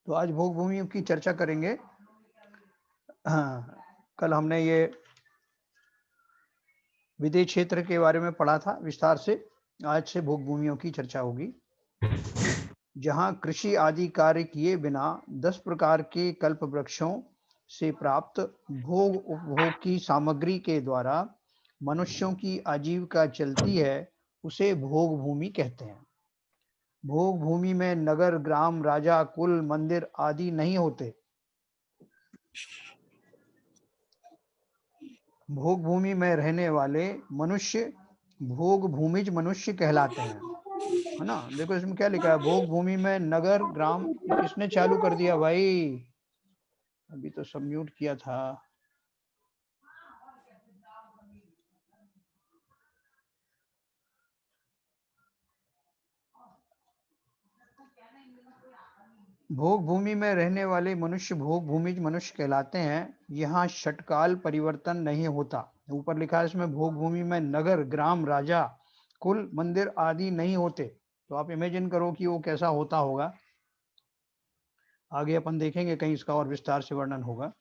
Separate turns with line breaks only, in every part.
तो आज भोग भूमियों की चर्चा करेंगे। हाँ, कल हमने ये विदेश क्षेत्र के बारे में पढ़ा था विस्तार से। आज से भोग भूमियों की चर्चा होगी, जहाँ कृषि आदि कार्य किए बिना 10 प्रकार के कल्प वृक्षों से प्राप्त भोग उपभोग की सामग्री के द्वारा मनुष्यों की आजीविका चलती है, उसे भोग भूमि कहते हैं। भोग भूमि में नगर, ग्राम, राजा, कुल, मंदिर आदि नहीं होते। भोग भूमि में रहने वाले मनुष्य भोग भूमिज मनुष्य कहलाते हैं, है ना। देखो इसमें क्या लिखा है, भोग भूमि में नगर, ग्राम। ये किसने चालू कर दिया भाई? अभी तो सब म्यूट किया था। भोग भूमि में रहने वाले मनुष्य भोग भूमिज मनुष्य कहलाते हैं। यहाँ षटकाल परिवर्तन नहीं होता। ऊपर लिखा है इसमें, भोग भूमि में नगर, ग्राम, राजा, कुल, मंदिर आदि नहीं होते। तो आप इमेजिन करो कि वो कैसा होता होगा। आगे अपन देखेंगे, कहीं इसका और विस्तार से वर्णन होगा।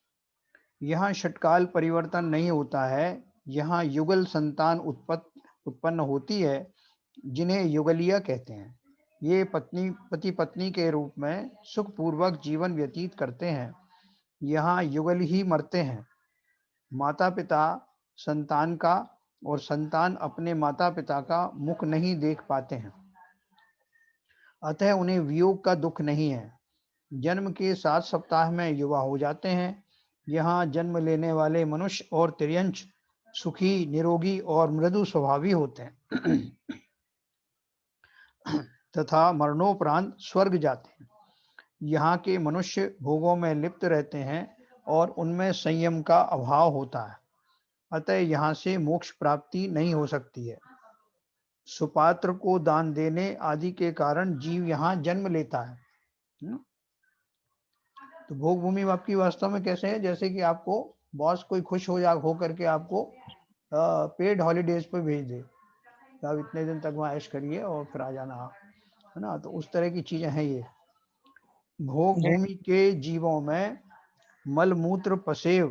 यहाँ षटकाल परिवर्तन नहीं होता है। यहाँ युगल संतान उत्पन्न होती है, जिन्हें युगलिया कहते हैं। ये पति पत्नी के रूप में सुखपूर्वक जीवन व्यतीत करते हैं। यहाँ युगल ही मरते हैं। माता पिता संतान का और संतान अपने माता पिता का मुख नहीं देख पाते हैं, अतः उन्हें वियोग का दुख नहीं है। जन्म के 7 सप्ताह में युवा हो जाते हैं। यहाँ जन्म लेने वाले मनुष्य और तिर्यंच सुखी, निरोगी और मृदु स्वभावी होते हैं तथा मरणोपरांत स्वर्ग जाते हैं। यहाँ के मनुष्य भोगों में लिप्त रहते हैं और उनमें संयम का अभाव होता है, अतः यहाँ से मोक्ष प्राप्ति नहीं हो सकती है। सुपात्र को दान देने आदि के कारण जीव यहाँ जन्म लेता है। तो भोग भूमि आपकी वास्तव में कैसे है, जैसे कि आपको बॉस कोई खुश हो करके आपको पेड हॉलीडेज पे भेज दे, आप इतने दिन तक वहाँ ऐश करिए और फिर आ जाना, है ना। तो उस तरह की चीजें हैं ये। भोग भूमि के जीवों में मल मूत्र पसेव,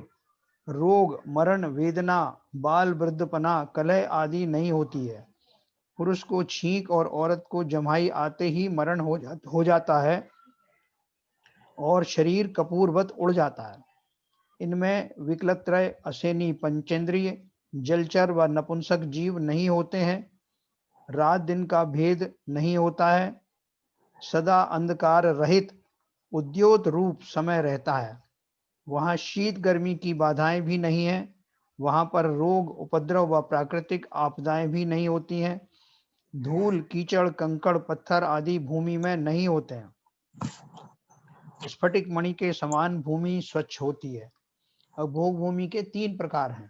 रोग, मरण, वेदना, बाल वृद्धपना, कलह आदि नहीं होती है। पुरुष को छींक और औरत को जमाई आते ही मरण हो जाता है और शरीर कपूरवत उड़ जाता है। इनमें विकलत्रय, असेनी, पंचेंद्रिय, जलचर व नपुंसक जीव नहीं होते हैं। रात दिन का भेद नहीं होता है। सदा अंधकार रहित उद्योत रूप समय रहता है। वहाँ शीत गर्मी की बाधाएं भी नहीं है। वहाँ पर रोग, उपद्रव व प्राकृतिक आपदाएं भी नहीं होती हैं। धूल, कीचड़, कंकड़, पत्थर आदि भूमि में नहीं होते हैं। स्फटिक मणि के समान भूमि स्वच्छ होती है। अब भोग भूमि के 3 प्रकार हैं,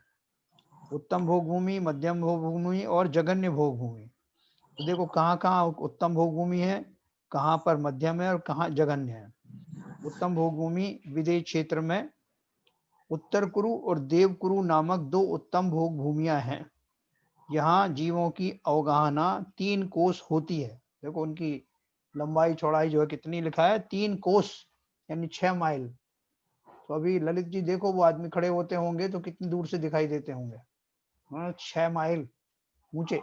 उत्तम भोग भूमि, मध्यम भोग भूमि और जघन्य भोग भूमि। तो देखो कहाँ कहाँ उत्तम भोग भूमि है, कहाँ पर मध्यम है और कहाँ जघन्य है। उत्तम भोग भूमि विदेश क्षेत्र में उत्तर कुरु और देव कुरु नामक 2 उत्तम भोग भूमियां हैं। यहाँ जीवों की अवगाहना 3 कोस होती है। देखो उनकी लंबाई चौड़ाई जो है कितनी लिखा है, 3 कोस यानी 6 माइल। तो अभी ललित जी देखो, वो आदमी खड़े होते होंगे तो कितनी दूर से दिखाई देते होंगे, 6 माइल ऊंचे।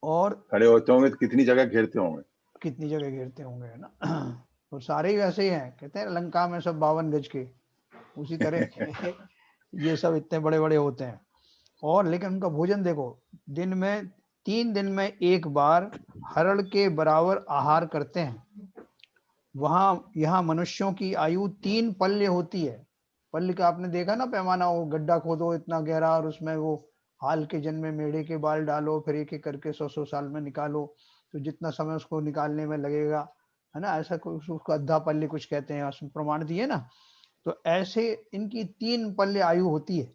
और
खड़े होते होंगे तो कितनी जगह घेरते होंगे,
कितनी जगह घेरते होंगे, है ना। तो सारे ही वैसे ही हैं, कहते हैं लंका में सब 52 गज के, उसी तरह ये सब इतने बड़े बड़े होते हैं। और लेकिन उनका भोजन देखो, दिन में 3 दिन में एक बार हरड़ के बराबर आहार करते हैं। वहाँ यहाँ मनुष्यों की आयु 3 पल्य होती है। पल्य का आपने देखा ना पैमाना, वो गड्ढा खोदो इतना गहरा और उसमें वो हाल के जन्मे मेढ़े के बाल डालो, फिर एक एक करके 100 साल में निकालो, तो जितना समय उसको निकालने में लगेगा, है ना। ऐसा कुछ उसको अद्धा पल्य कुछ कहते हैं, उसमें प्रमाण दिए ना। तो ऐसे इनकी 3 पल्य आयु होती है।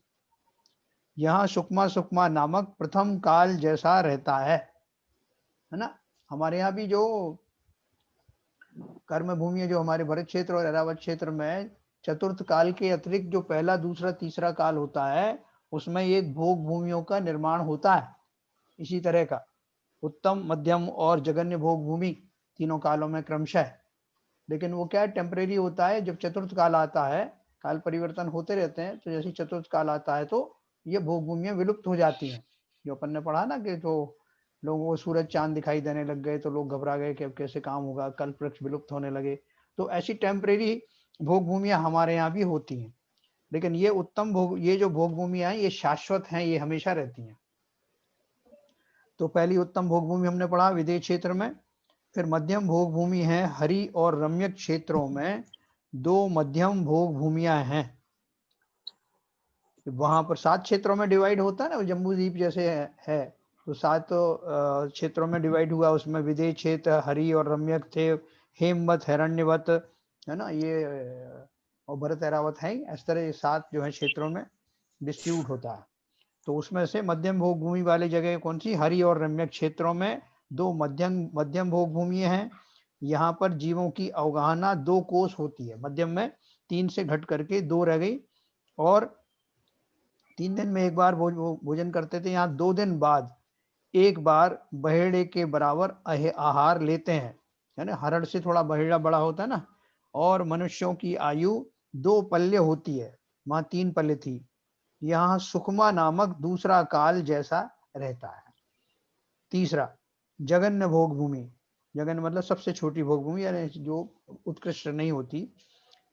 यहाँ सुकमा सुकमा नामक प्रथम काल जैसा रहता है ना। हमारे यहाँ भी जो कर्म भूमि है, जो हमारे भरत क्षेत्र और एरावत क्षेत्र में चतुर्थ काल के अतिरिक्त जो पहला, दूसरा, तीसरा काल होता है, उसमें एक भोग भूमियों का निर्माण होता है इसी तरह का। उत्तम, मध्यम और जघन्य भोग भूमि तीनों कालों में क्रमशः। लेकिन वो क्या है, टेम्परेरी होता है। जब चतुर्थ काल आता है, काल परिवर्तन होते रहते हैं, तो जैसे चतुर्थ काल आता है तो ये भोग भूमियां विलुप्त हो जाती हैं। जो अपन ने पढ़ा ना कि जो लोगों को सूरज चांद दिखाई देने लग गए तो लोग घबरा गए कि अब कैसे काम होगा, कल्प वृक्ष विलुप्त होने लगे। तो ऐसी टेम्परेरी भोग भूमियां हमारे यहाँ भी होती हैं। लेकिन ये उत्तम भोग, ये जो भोग भूमियां हैं ये शाश्वत हैं, ये हमेशा रहती हैं। तो पहली उत्तम भोग भूमि हमने पढ़ा विदेश क्षेत्र में। फिर मध्यम भोग भूमि है हरि और रम्यक क्षेत्रों में 2 मध्यम भोग भूमियां हैं। वहां पर 7 क्षेत्रों में डिवाइड होता है ना, जम्बू द्वीप जैसे है। तो 7 क्षेत्रों में डिवाइड हुआ, उसमें विदेश क्षेत्र, हरि और रम्यक थे, हेमवत, हिरण्यवत, है ना, ये और भरत ऐरावत है। इस तरह ये 7 जो है क्षेत्रों में डिस्ट्रीब्यूट होता है। तो उसमें से मध्यम भोग भूमि वाली जगह कौन सी, हरि और रम्यक क्षेत्रों में 2 मध्यम भोग भूमि हैं। यहाँ पर जीवों की अवगाहना 2 कोष होती है। मध्यम में 3 से घट करके 2 रह गई, और 3 दिन में एक बार भोजन करते थे। यहाँ 2 दिन बाद एक बार बहेड़े के बराबर आहार लेते हैं, है ना। हरण से थोड़ा बहेड़ा बड़ा होता है ना। और मनुष्यों की आयु 2 पल्य होती है, वहां 3 पल्य थी। यहाँ सुखमा नामक दूसरा काल जैसा रहता है। तीसरा, जगन्य भोग भूमि। जगन्य मतलब सबसे छोटी भोग भूमि, यानी जो उत्कृष्ट नहीं होती।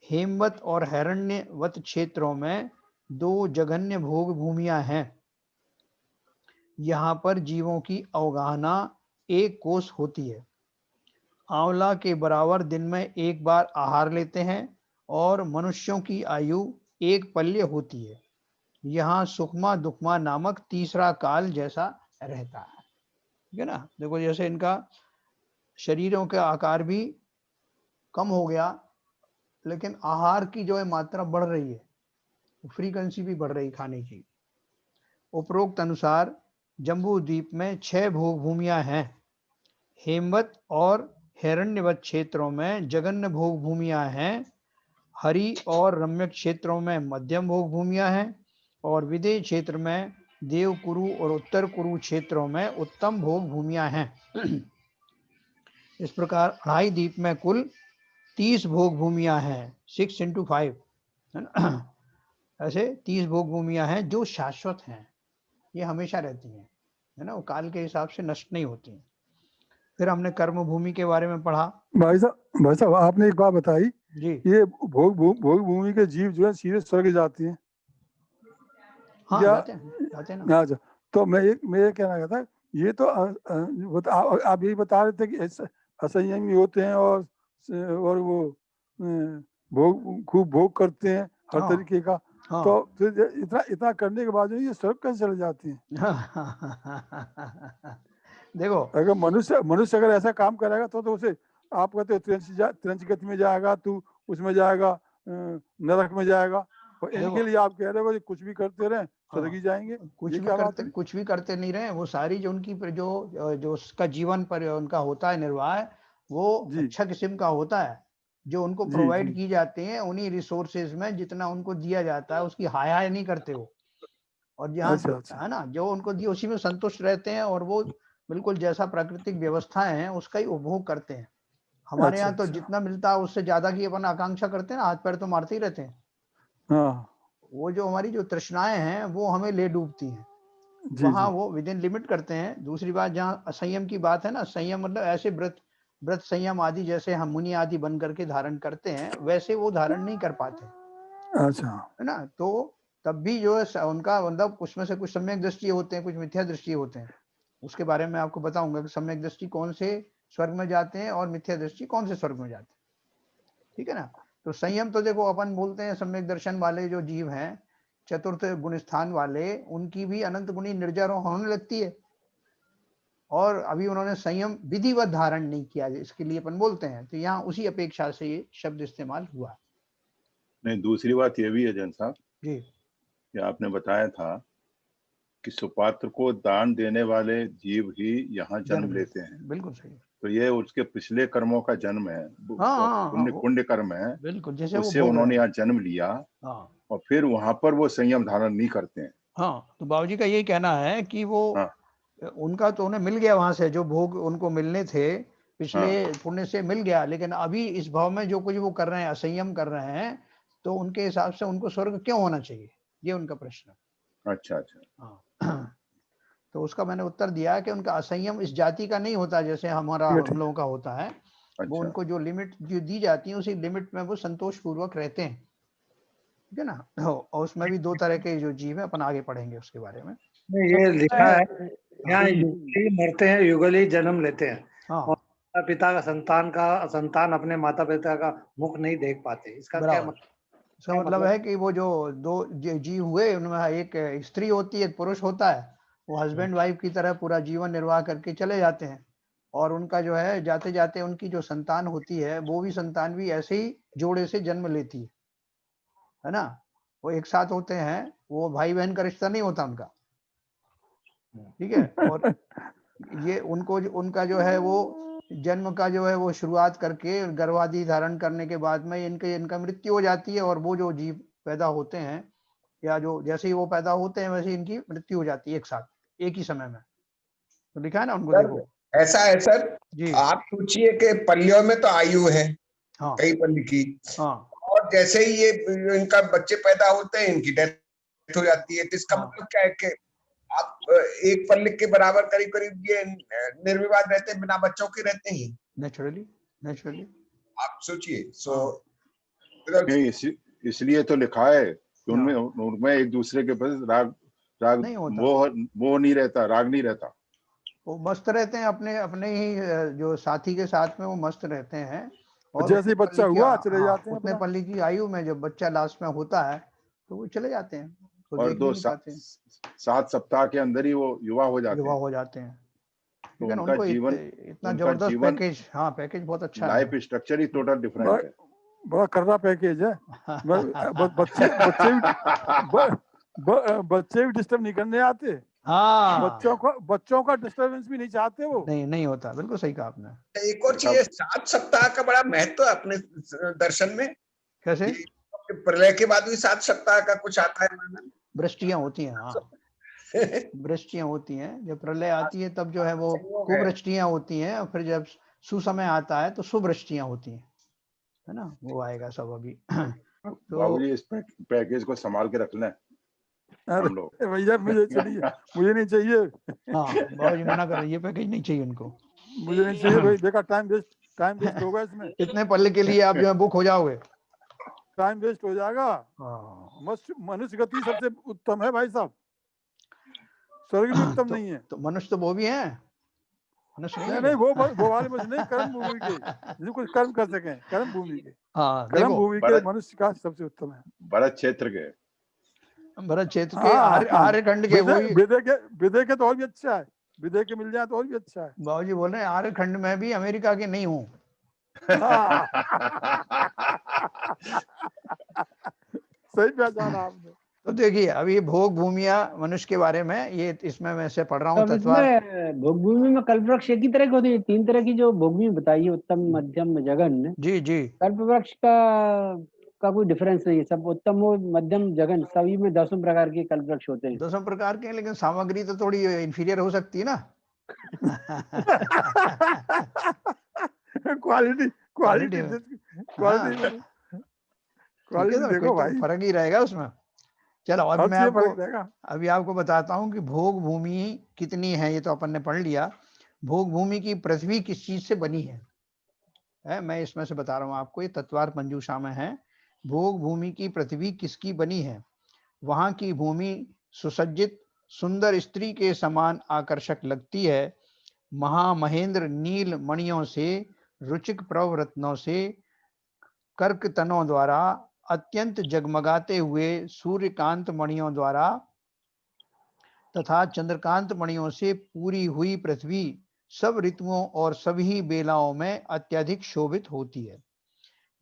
हेमवत और हिरण्यवत क्षेत्रों में 2 जघन्य भोग भूमियां हैं। यहाँ पर जीवों की अवगाहना 1 कोष होती है। आंवला के बराबर दिन में एक बार आहार लेते हैं, और मनुष्यों की आयु 1 पल्य होती है। यहाँ सुखमा दुखमा नामक तीसरा काल जैसा रहता है। ठीक है ना। देखो जैसे इनका शरीरों का आकार भी कम हो गया, लेकिन आहार की जो है मात्रा बढ़ रही है, फ्रीक्वेंसी भी बढ़ रही खाने की। उपरोक्त अनुसार जम्बू द्वीप में 6 भोग भूमियां हैं। हेमवत और हिरण्यवत क्षेत्रों में जघन्य भोग भूमियां हैं। हरि और रम्यक क्षेत्रों में मध्यम भोग भूमियां हैं, और विदेश क्षेत्र में देवकुरु और उत्तर कुरु क्षेत्रों में उत्तम भोग भूमियां हैं। इस प्रकार 2.5 द्वीप में कुल 30 भोग भूमियां हैं, 6 into 5, है ना। ऐसे 30 भोग भूमियां हैं जो शाश्वत हैं, ये हमेशा रहती हैं, है ना, वो काल के हिसाब से नष्ट नहीं होती हैं। फिर हमने कर्म भूमि के बारे में पढ़ा।
भाई साहब आपने एक बात बताई,
जी
ये भोग भूमि के जीव जो है सीधे स्वर्ग जाते हैं
हाँ,
या
जाते हैं ना।
अच्छा, तो मैं ये कहना चाहता, ये तो आप यही बता रहे थे कि असंयमी होते हैं और वो खूब भोग करते हैं हर
हाँ
तरीके का।
हाँ
तो फिर इतना इतना करने के बाद ये स्वर्ग कैसे चले जाते हैं?
देखो
अगर मनुष्य अगर ऐसा काम करेगा तो उसे आप कहते हो त्रिंच गति में जाएगा, तू उसमें जाएगा, नरक में जाएगा, और इनके लिए आप कह रहे हो कि कुछ भी करते रहे स्वर्ग ही जाएंगे। ये क्या बात है?
कुछ भी करते नहीं रहे, वो सारी जो उनकी जो उसका जीवन पर उनका होता है निर्वाह, वो
जी
अच्छा किस्म का होता है। जो उनको
जी
प्रोवाइड
जी।
की जाते हैं उन्हीं रिसोर्सेज में जितना उनको दिया जाता है उसकी हाय हाय नहीं करते वो। और जहाँ
अच्छा अच्छा।
है ना, जो उनको दिए उसी में संतुष्ट रहते हैं, और वो बिल्कुल जैसा प्राकृतिक व्यवस्थाएं हैं उसका ही उपभोग करते हैं। हमारे
अच्छा
यहाँ तो
अच्छा।
जितना मिलता है उससे ज्यादा की अपन आकांक्षा करते हैं ना, हाथ पैर तो मारते ही रहते हैं।
हाँ
वो जो हमारी जो तृष्णाएं हैं वो हमें ले डूबती हैं।
जी
वहां
जी।
वो विद इन लिमिट करते हैं। दूसरी बात, जहाँ असंयम की बात है ना, संयम मतलब ऐसे व्रत व्रत संयम आदि जैसे हम मुनि आदि बन करके धारण करते हैं, वैसे वो धारण नहीं कर पाते,
अच्छा
है ना। तो तब भी जो है उनका मतलब उसमें से कुछ सम्यक दृष्टि होते हैं, कुछ मिथ्या दृष्टि होते हैं। उसके बारे में आपको बताऊंगा कि सम्यक दृष्टि कौन से स्वर्ग में जाते हैं और मिथ्या दृष्टि कौन से स्वर्ग में जाते हैं। ठीक है ना। तो संयम तो देखो अपन बोलते हैं सम्यक दर्शन वाले जो जीव हैं, चतुर्थ गुण स्थान वाले, उनकी भी अनंत गुणी निर्जर होने लगती है, और अभी उन्होंने संयम विधिवत धारण नहीं किया, इसके लिए अपन बोलते हैं। तो यहाँ उसी अपेक्षा से ये शब्द इस्तेमाल हुआ।
नहीं, दूसरी बात ये भी है जैन साहब
जी
कि आपने बताया था कि सुपात्र को दान देने वाले जीव ही यहाँ जन्म लेते हैं।
बिल्कुल सही।
तो ये उसके पिछले कर्मों का जन्म है,
हाँ हाँ हाँ,
पुण्य पुण्य कर्म है,
बिल्कुल जैसे वो
उससे
भोग रहे
उन्होंने
हैं।
यहाँ जन्म लिया,
हाँ
और फिर वहां पर वो संयम धारण नहीं करते हैं।
हाँ, तो बाबूजी का यही कहना है कि वो
हाँ
उनका तो उन्हें मिल गया वहां से जो भोग उनको मिलने थे, पिछले पुण्य से मिल गया, लेकिन अभी इस भाव में जो कुछ वो कर रहे हैं, असंयम कर रहे हैं, तो उनके हिसाब से उनको स्वर्ग क्यों होना चाहिए, ये उनका प्रश्न है।
अच्छा अच्छा।
हाँ तो उसका मैंने उत्तर दिया कि उनका असंयम इस जाति का नहीं होता जैसे हमारा
ये
हम लोगों का होता है। वो
अच्छा
उनको जो लिमिट जो दी जाती है उसी लिमिट में वो संतोष पूर्वक रहते हैं, ठीक है ना। और उसमें भी दो तरह के जो जीव है, अपन आगे पढ़ेंगे उसके बारे में।
नहीं, ये लिखा है यहाँ
हाँ
युगली मरते हैं, युगली जन्म लेते हैं, और
हाँ
माता पिता का संतान अपने माता पिता का मुख नहीं देख पाते। इसका क्या
बराबर। इसका मतलब है कि वो जो दो जीव हुए उनमें एक स्त्री होती है, एक पुरुष होता है, वो हस्बैंड वाइफ की तरह पूरा जीवन निर्वाह करके चले जाते हैं, और उनका जो है जाते जाते उनकी जो संतान होती है वो भी संतान भी ऐसे ही जोड़े से जन्म लेती है ना। वो एक साथ होते हैं, वो भाई बहन का रिश्ता नहीं होता उनका, ठीक है। और ये उनको उनका जो है वो जन्म का जो है वो शुरुआत करके गर्भादि धारण करने के बाद में इनका मृत्यु हो जाती है, और वो जो जीव पैदा होते हैं या जो जैसे ही वो पैदा होते हैं वैसे इनकी मृत्यु हो जाती है एक साथ, एक ही समय में। तो लिखा है ना उनको, देखो।
ऐसा है सर,
जी
आप सोचिए कि पल्लियों में तो आयु है
हाँ
कई पल्ली की,
हाँ
और जैसे ही ये इनका बच्चे पैदा होते हैं इनकी डेथ हो जाती है। तो इसका
हाँ।
मतलब क्या है कि आप एक पल्ले के बराबर करीब करीब ये निर्विवाद रहते हैं, बिना बच्चों के रहते हैं।
नेचुरली
आप सोचिए।
नहीं, इसलिए तो लिखा है कि
हाँ।
उनमें एक दूसरे के पास राग
नहीं होता।
वो नहीं रहता, राग नहीं रहता।
वो मस्त रहते हैं अपने अपने ही जो साथी के साथ में, वो मस्त रहते हैं। और
जैसे ही बच्चा हुआ चले जाते हैं
उतने
अपना।
पल्ली की आयु में जब बच्चा लास्ट में होता है तो वो चले जाते हैं, तो
और
देख भी नहीं पाते हैं,
7 सप्ताह के अंदर ही वो युवा हो जाते
युवा
हैं।
हो जाते हैं।
तो
लेकिन
उनका
उनको
जीवन
इतना जबरदस्त पैकेज, हाँ पैकेज बहुत अच्छा है।
लाइफ स्ट्रक्चर ही टोटल डिफरेंट है।
बड़ा कर्रा पैकेज है। बच्चे भी डिस्टर्ब नहीं करने आते।
हाँ
बच्चों का डिस्टर्बेंस भी नहीं चाहते वो।
नहीं होता, बिल्कुल सही कहा आपने।
एक और चीज है, 7 सप्ताह का बड़ा महत्व है अपने दर्शन में।
कैसे?
प्रलय के बाद भी 7 सप्ताह का कुछ आता है वर्णन।
वृष्टियां होती हैं, हाँ वृष्टियां होती हैं। जब प्रलय आती है तब जो है वो कुवृष्टियां होती हैं, और फिर जब सुसमय आता है तो शुभवृष्टियां होती हैं, है ना। वो आएगा सब अभी। तो
बाबूजी इस पैकेज को संभाल के रखना है हम लोग।
भैया मुझे चाहिए, मुझे नहीं चाहिए।
हाँ बाबूजी मना कर रहे हैं, ये पैकेज नहीं चाहिए उनको।
मुझे नहीं चाहिए भाई, बेकार टाइम वेस्ट होगा इसमें।
इतने पल्ले के लिए आप जो है बुक हो जाओगे,
टाइम वेस्ट हो जाएगा। मनुष्य गति सबसे उत्तम है भाई साहब, स्वर्ग भी उत्तम नहीं है।
तो मनुष्य तो वो भी है, मनुष्य नहीं है
नहीं वो वाले मनुष्य नहीं, कर्म भूमि के जो कुछ कर्म कर सके, कर्म भूमि के, कर्म भूमि के मनुष्य का सबसे उत्तम है।
भरत क्षेत्र के,
भरत क्षेत्र के, आर्यखंड के,
विदय के तो और भी अच्छा है, विदय के मिल जाए तो और भी अच्छा है।
बाबूजी बोल रहे हैं आर्यखंड में भी अमेरिका के नहीं हूँ।
सही पहचाना आपने।
तो देखिए अभी भोग भूमिया मनुष्य के बारे में, ये इसमें मैं से पढ़ रहा हूँ
तत्वार। भोग भूमि में कल्प वृक्ष एक ही तरह की होती है, 3 तरह की जो भोग भूमि बताई है, उत्तम मध्यम जघन।
जी
कल्प वृक्ष का कोई डिफरेंस नहीं है, सब उत्तम हो मध्यम जघन, सभी में 10 प्रकार के कल्प वृक्ष होते हैं।
10 प्रकार के, लेकिन सामग्री तो थोड़ी इंफीरियर हो सकती है ना।
क्वालिटी देखो भाई,
फर्क ही रहेगा उसमें। चलो अभी आपको बताता हूँ कि भोग भूमि कितनी है। ये तो अपन ने पढ़ लिया। भोग भूमि की पृथ्वी किस चीज से बनी है मैं इसमें से बता रहा हूँ आपको, ये तत्वार मंजूषा में है। भोग भूमि की पृथ्वी किसकी बनी है? वहां की भूमि सुसज्जित सुंदर स्त्री के समान आकर्षक लगती है। महामहेंद्र नील मणियों से, रुचिक प्रव रत्नों से, कर्क तनों द्वारा, अत्यंत जगमगाते हुए सूर्यकांत मणियों द्वारा तथा चंद्रकांत मणियों से पूरी हुई पृथ्वी सब ऋतुओं और सभी बेलाओं में अत्यधिक शोभित होती है।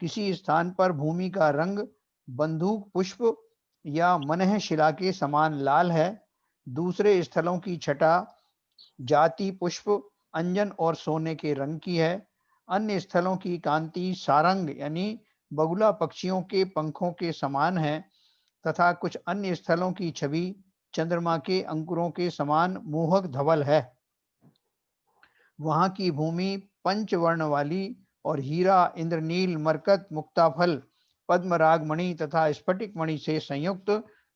किसी स्थान पर भूमि का रंग बंदूक पुष्प या मनह शिला के समान लाल है, दूसरे स्थलों की छटा जाति पुष्प अंजन और सोने के रंग की है, अन्य स्थलों की कांति सारंग यानी बगुला पक्षियों के पंखों के समान है, तथा कुछ अन्य स्थलों की छवि चंद्रमा के अंकुरों के समान मोहक धवल है। वहां की भूमि पंचवर्ण वाली और हीरा, इंद्रनील, मरकत, मुक्ताफल, पद्मराग मणि तथा स्फटिक मणि से संयुक्त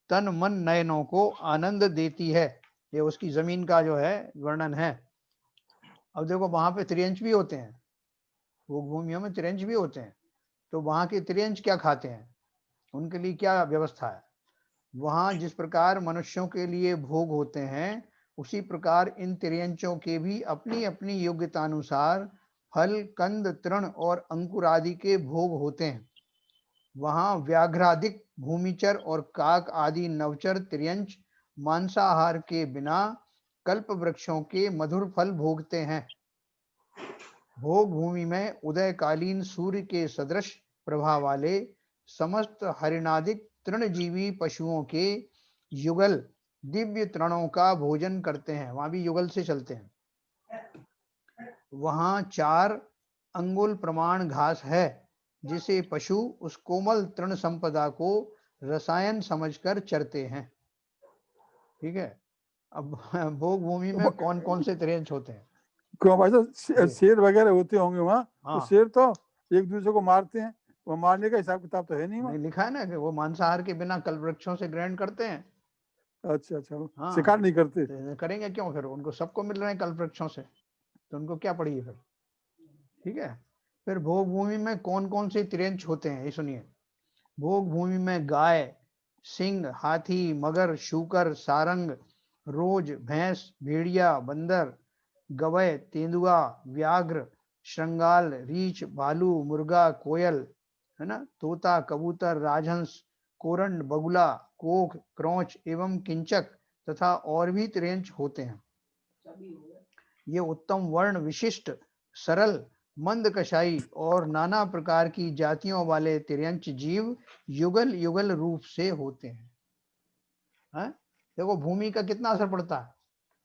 तन मन नयनों को आनंद देती है। ये उसकी जमीन का जो है वर्णन है। अब देखो वहां पे त्रियंच भी होते हैं, वो भूमियों में त्रियंच भी होते हैं, तो वहां के त्रियंच क्या खाते हैं, उनके लिए क्या व्यवस्था है। वहां जिस प्रकार मनुष्यों के लिए भोग होते हैं, उसी प्रकार इन त्रियंचों के भी अपनी अपनी योग्यता अनुसार फल, कंद, तृण और अंकुर आदि के भोग होते हैं। वहां व्याघ्रादिक भूमिचर और काक आदि नवचर त्रियंच मांसाहार के बिना कल्प वृक्षों के मधुर फल भोगते हैं। भोग भूमि में उदयकालीन सूर्य के सदृश प्रभा वाले समस्त हरिणादिक तृणजीवी पशुओं के युगल दिव्य तृणों का भोजन करते हैं। वहां भी युगल से चलते हैं। वहां 4 अंगुल प्रमाण घास है, जिसे पशु उस कोमल तृण संपदा को रसायन समझकर चरते हैं। ठीक है। अब भोग भूमि में कौन कौन से त्रियंच होते हैं?
क्यों भाई साहब,
जी।
शेर वगैरह होते होंगे वहाँ, तो
हाँ।
शेर तो एक दूसरे को मारते हैं, वो मारने का हिसाब किताब तो है नहीं वहाँ।
नहीं लिखा है ना कि वो मांसाहार के बिना कल्प वृक्षों से ग्रहण करते हैं।
अच्छा अच्छा,
हाँ,
शिकार नहीं करते।
तो करेंगे क्यों, फिर उनको सबको मिल रहे हैं कल्प वृक्षों से, तो उनको क्या पड़ी है फिर। ठीक है। फिर भोग भूमि में कौन कौन से त्रियंच होते हैं ये सुनिए। भोग भूमि में गाय, सिंह, हाथी, मगर, शूकर, सारंग, रोज, भैंस, भेड़िया, बंदर, गवय, तेंदुआ, व्याघ्र, श्रृंगाल, रीछ, भालू, मुर्गा, कोयल, है ना, तोता, कबूतर, राजहंस, कोरंड, बगुला, कोक, क्रोंच एवं किंचक तथा और भी त्रियंच होते हैं। ये उत्तम वर्ण विशिष्ट, सरल, मंद कषाई और नाना प्रकार की जातियों वाले त्रियंच जीव युगल युगल रूप से होते हैं। देखो भूमि का कितना असर पड़ता है।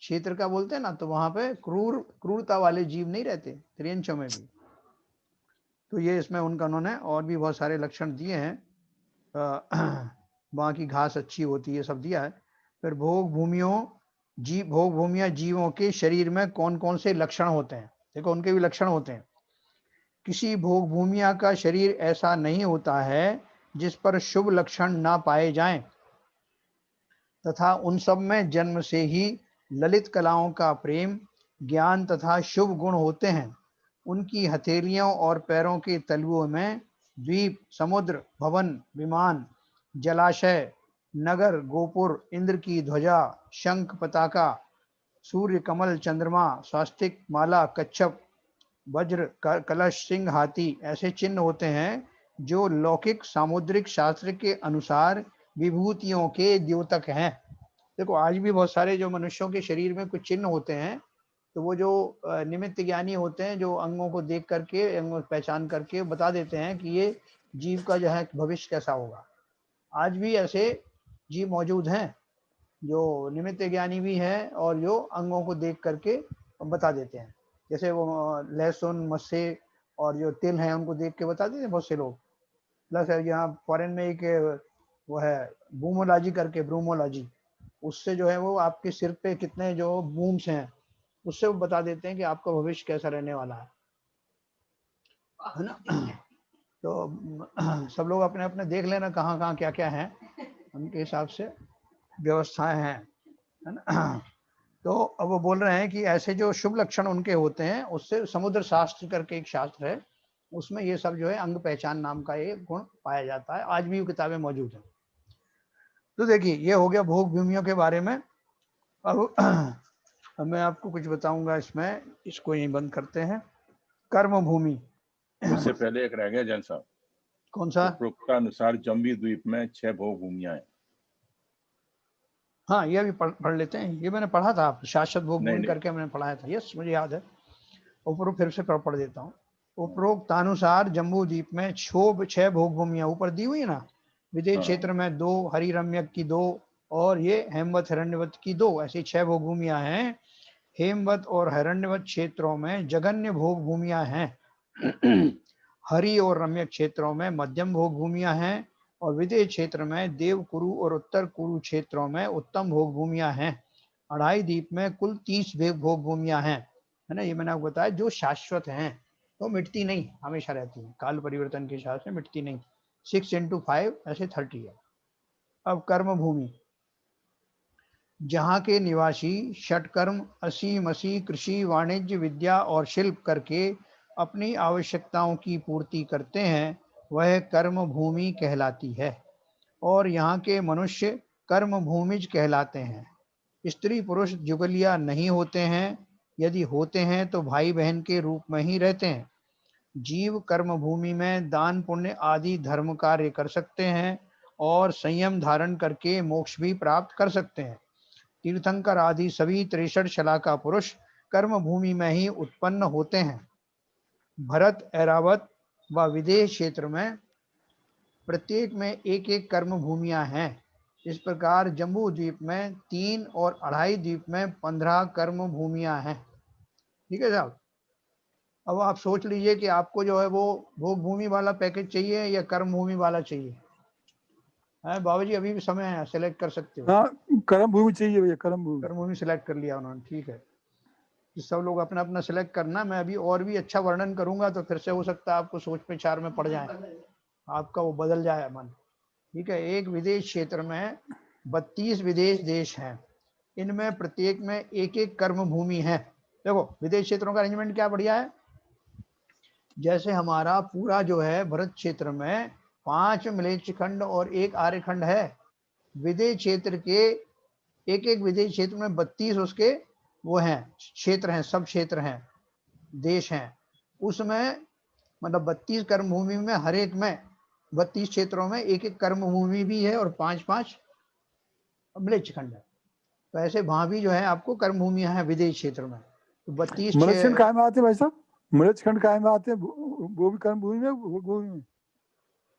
क्षेत्र का बोलते हैं ना, तो वहां पे क्रूरता वाले जीव नहीं रहते त्रियंचों में भी। तो ये इसमें उनका उन्होंने और भी बहुत सारे लक्षण दिए हैं। वहाँ की घास अच्छी होती है, सब दिया है। फिर भोग भूमियां जीवों के शरीर में कौन कौन से लक्षण होते हैं, देखो उनके भी लक्षण होते हैं। किसी भोग भूमिया का शरीर ऐसा नहीं होता है जिस पर शुभ लक्षण ना पाए जाएं, तथा उन सब में जन्म से ही ललित कलाओं का प्रेम, ज्ञान तथा शुभ गुण होते हैं। उनकी हथेलियों और पैरों के तलुओं में द्वीप, समुद्र, भवन, विमान, जलाशय, नगर, गोपुर, इंद्र की ध्वजा, शंख, पताका, सूर्य, कमल, चंद्रमा, स्वास्तिक, माला, कच्छप, वज्र, कलश, सिंह, हाथी ऐसे चिन्ह होते हैं जो लौकिक सामुद्रिक शास्त्र के अनुसार विभूतियों के द्योतक हैं। देखो आज भी बहुत सारे जो मनुष्यों के शरीर में कुछ चिन्ह होते हैं, तो वो जो निमित्त ज्ञानी होते हैं, जो अंगों को देख करके, अंगों को पहचान करके बता देते हैं कि ये जीव का जो है भविष्य कैसा होगा। आज भी ऐसे जीव मौजूद हैं जो निमित्त ज्ञानी भी हैं और जो अंगों को देख करके बता देते हैं। जैसे वो लहसुन, मस्से और जो तिल हैं उनको देख के बता देते हैं बहुत से लोग। प्लस यहाँ फॉरेन में एक वो है बूमोलॉजी करके, ब्रूमोलॉजी, उससे जो है वो आपके सिर पे कितने जो बूम्स हैं उससे वो बता देते हैं कि आपका भविष्य कैसा रहने वाला है ना। तो सब लोग अपने अपने देख लेना कहाँ कहाँ क्या क्या है, उनके हिसाब से व्यवस्थाएं हैं, है ना। तो अब वो बोल रहे हैं कि ऐसे जो शुभ लक्षण उनके होते हैं, उससे समुद्र शास्त्र करके एक शास्त्र है, उसमें ये सब जो है अंग पहचान नाम का ये गुण पाया जाता है। आज भी वो किताबें मौजूद हैं। तो देखिए ये हो गया भोग भूमियों के बारे में। अब मैं आपको कुछ बताऊंगा इसमें, इसको यहीं बंद करते हैं। कर्म भूमि।
उससे पहले एक रह गया जैन साहब,
कौन सा?
उपरोक्तानुसार जम्बी द्वीप में 6 भोग भूमियां हैं।
हाँ ये भी पढ़ लेते हैं, ये मैंने पढ़ा था, शाश्वत भोग भूमि
नहीं।
करके मैंने पढ़ाया था, यस मुझे याद है। ऊपर फिर से पढ़ देता हूँ। उपरोक्तानुसार जम्बू द्वीप में 6 भोग भूमियां ऊपर दी हुई है ना। विदेश क्षेत्र में 2, हरिरम्यक की 2 और ये हेमवत हिरण्यवत की 2, ऐसी 6 भोग भूमियां हैं। हेमवत और हिरण्यवत क्षेत्रों में जघन्य भोग भूमियां हैं। हरि और रम्य क्षेत्रों में मध्यम भोग भूमियां हैं और विदेश क्षेत्र में देव कुरु और उत्तर कुरु क्षेत्रों में उत्तम भोग भूमियां हैं। अढ़ाई द्वीप में कुल 30 भोग भूमियां हैं। है ना, ये मैंने आपको बताया, जो शाश्वत हैं तो मिटती नहीं, हमेशा रहती है, काल परिवर्तन के हिसाब से मिटती नहीं। 6 × 5 ऐसे 30 है। अब कर्म भूमि, जहाँ के निवासी षटकर्म असी मसी कृषि वाणिज्य विद्या और शिल्प करके अपनी आवश्यकताओं की पूर्ति करते हैं, वह कर्म भूमि कहलाती है। और यहाँ के मनुष्य कर्म भूमिज कहलाते हैं। स्त्री पुरुष जुगलिया नहीं होते हैं, यदि होते हैं तो भाई बहन के रूप में ही रहते हैं। जीव कर्म भूमि में दान पुण्य आदि धर्म कार्य कर सकते हैं और संयम धारण करके मोक्ष भी प्राप्त कर सकते हैं। तीर्थंकर आदि सभी 63 शलाका पुरुष कर्म भूमि में ही उत्पन्न होते हैं। भरत, ऐरावत व विदेह क्षेत्र में प्रत्येक में एक एक कर्म भूमियां हैं। इस प्रकार जम्बू द्वीप में 3 और 2.5 द्वीप में 15 कर्म भूमियां हैं। ठीक है साहब। अब आप सोच लीजिए कि आपको जो है वो भोग भूमि वाला पैकेज चाहिए या कर्म भूमि वाला चाहिए। है बाबा जी, अभी भी समय है, सेलेक्ट कर सकते हो।
हाँ, कर्म भूमि चाहिए भैया, कर्म भूमि।
कर्म भूमि सेलेक्ट कर लिया उन्होंने, ठीक है। तो सब लोग अपना अपना सेलेक्ट करना। मैं अभी और भी अच्छा वर्णन करूंगा तो फिर से हो सकता है आपको सोच पे 4 में पड़ जाए, आपका वो बदल जाए मन। ठीक है। एक विदेश क्षेत्र में 32 विदेश देश हैं। इनमें प्रत्येक में एक एक कर्म भूमि है। देखो विदेश क्षेत्रों का अरेंजमेंट क्या बढ़िया है। जैसे हमारा पूरा जो है भरत क्षेत्र में 5 मलेच्छ खंड और 1 आर्यखंड है। विदेश क्षेत्र के एक एक विदेश क्षेत्र में 32 उसके वो हैं, क्षेत्र हैं, सब क्षेत्र हैं, देश हैं। उसमें मतलब 32 कर्म भूमि में हर एक में 32 क्षेत्रों में एक एक कर्म भूमि भी है और 5-5 मलेच्छ खंड है। तो ऐसे वहां भी जो है आपको कर्म भूमियां हैं विदेश क्षेत्र में। तो 32
मलेच्छ खंड काय में आते हैं भाई साहब? मलेच्छ खंड काय में आते हैं? वो भी कर्म भूमि में, वो भूमि में?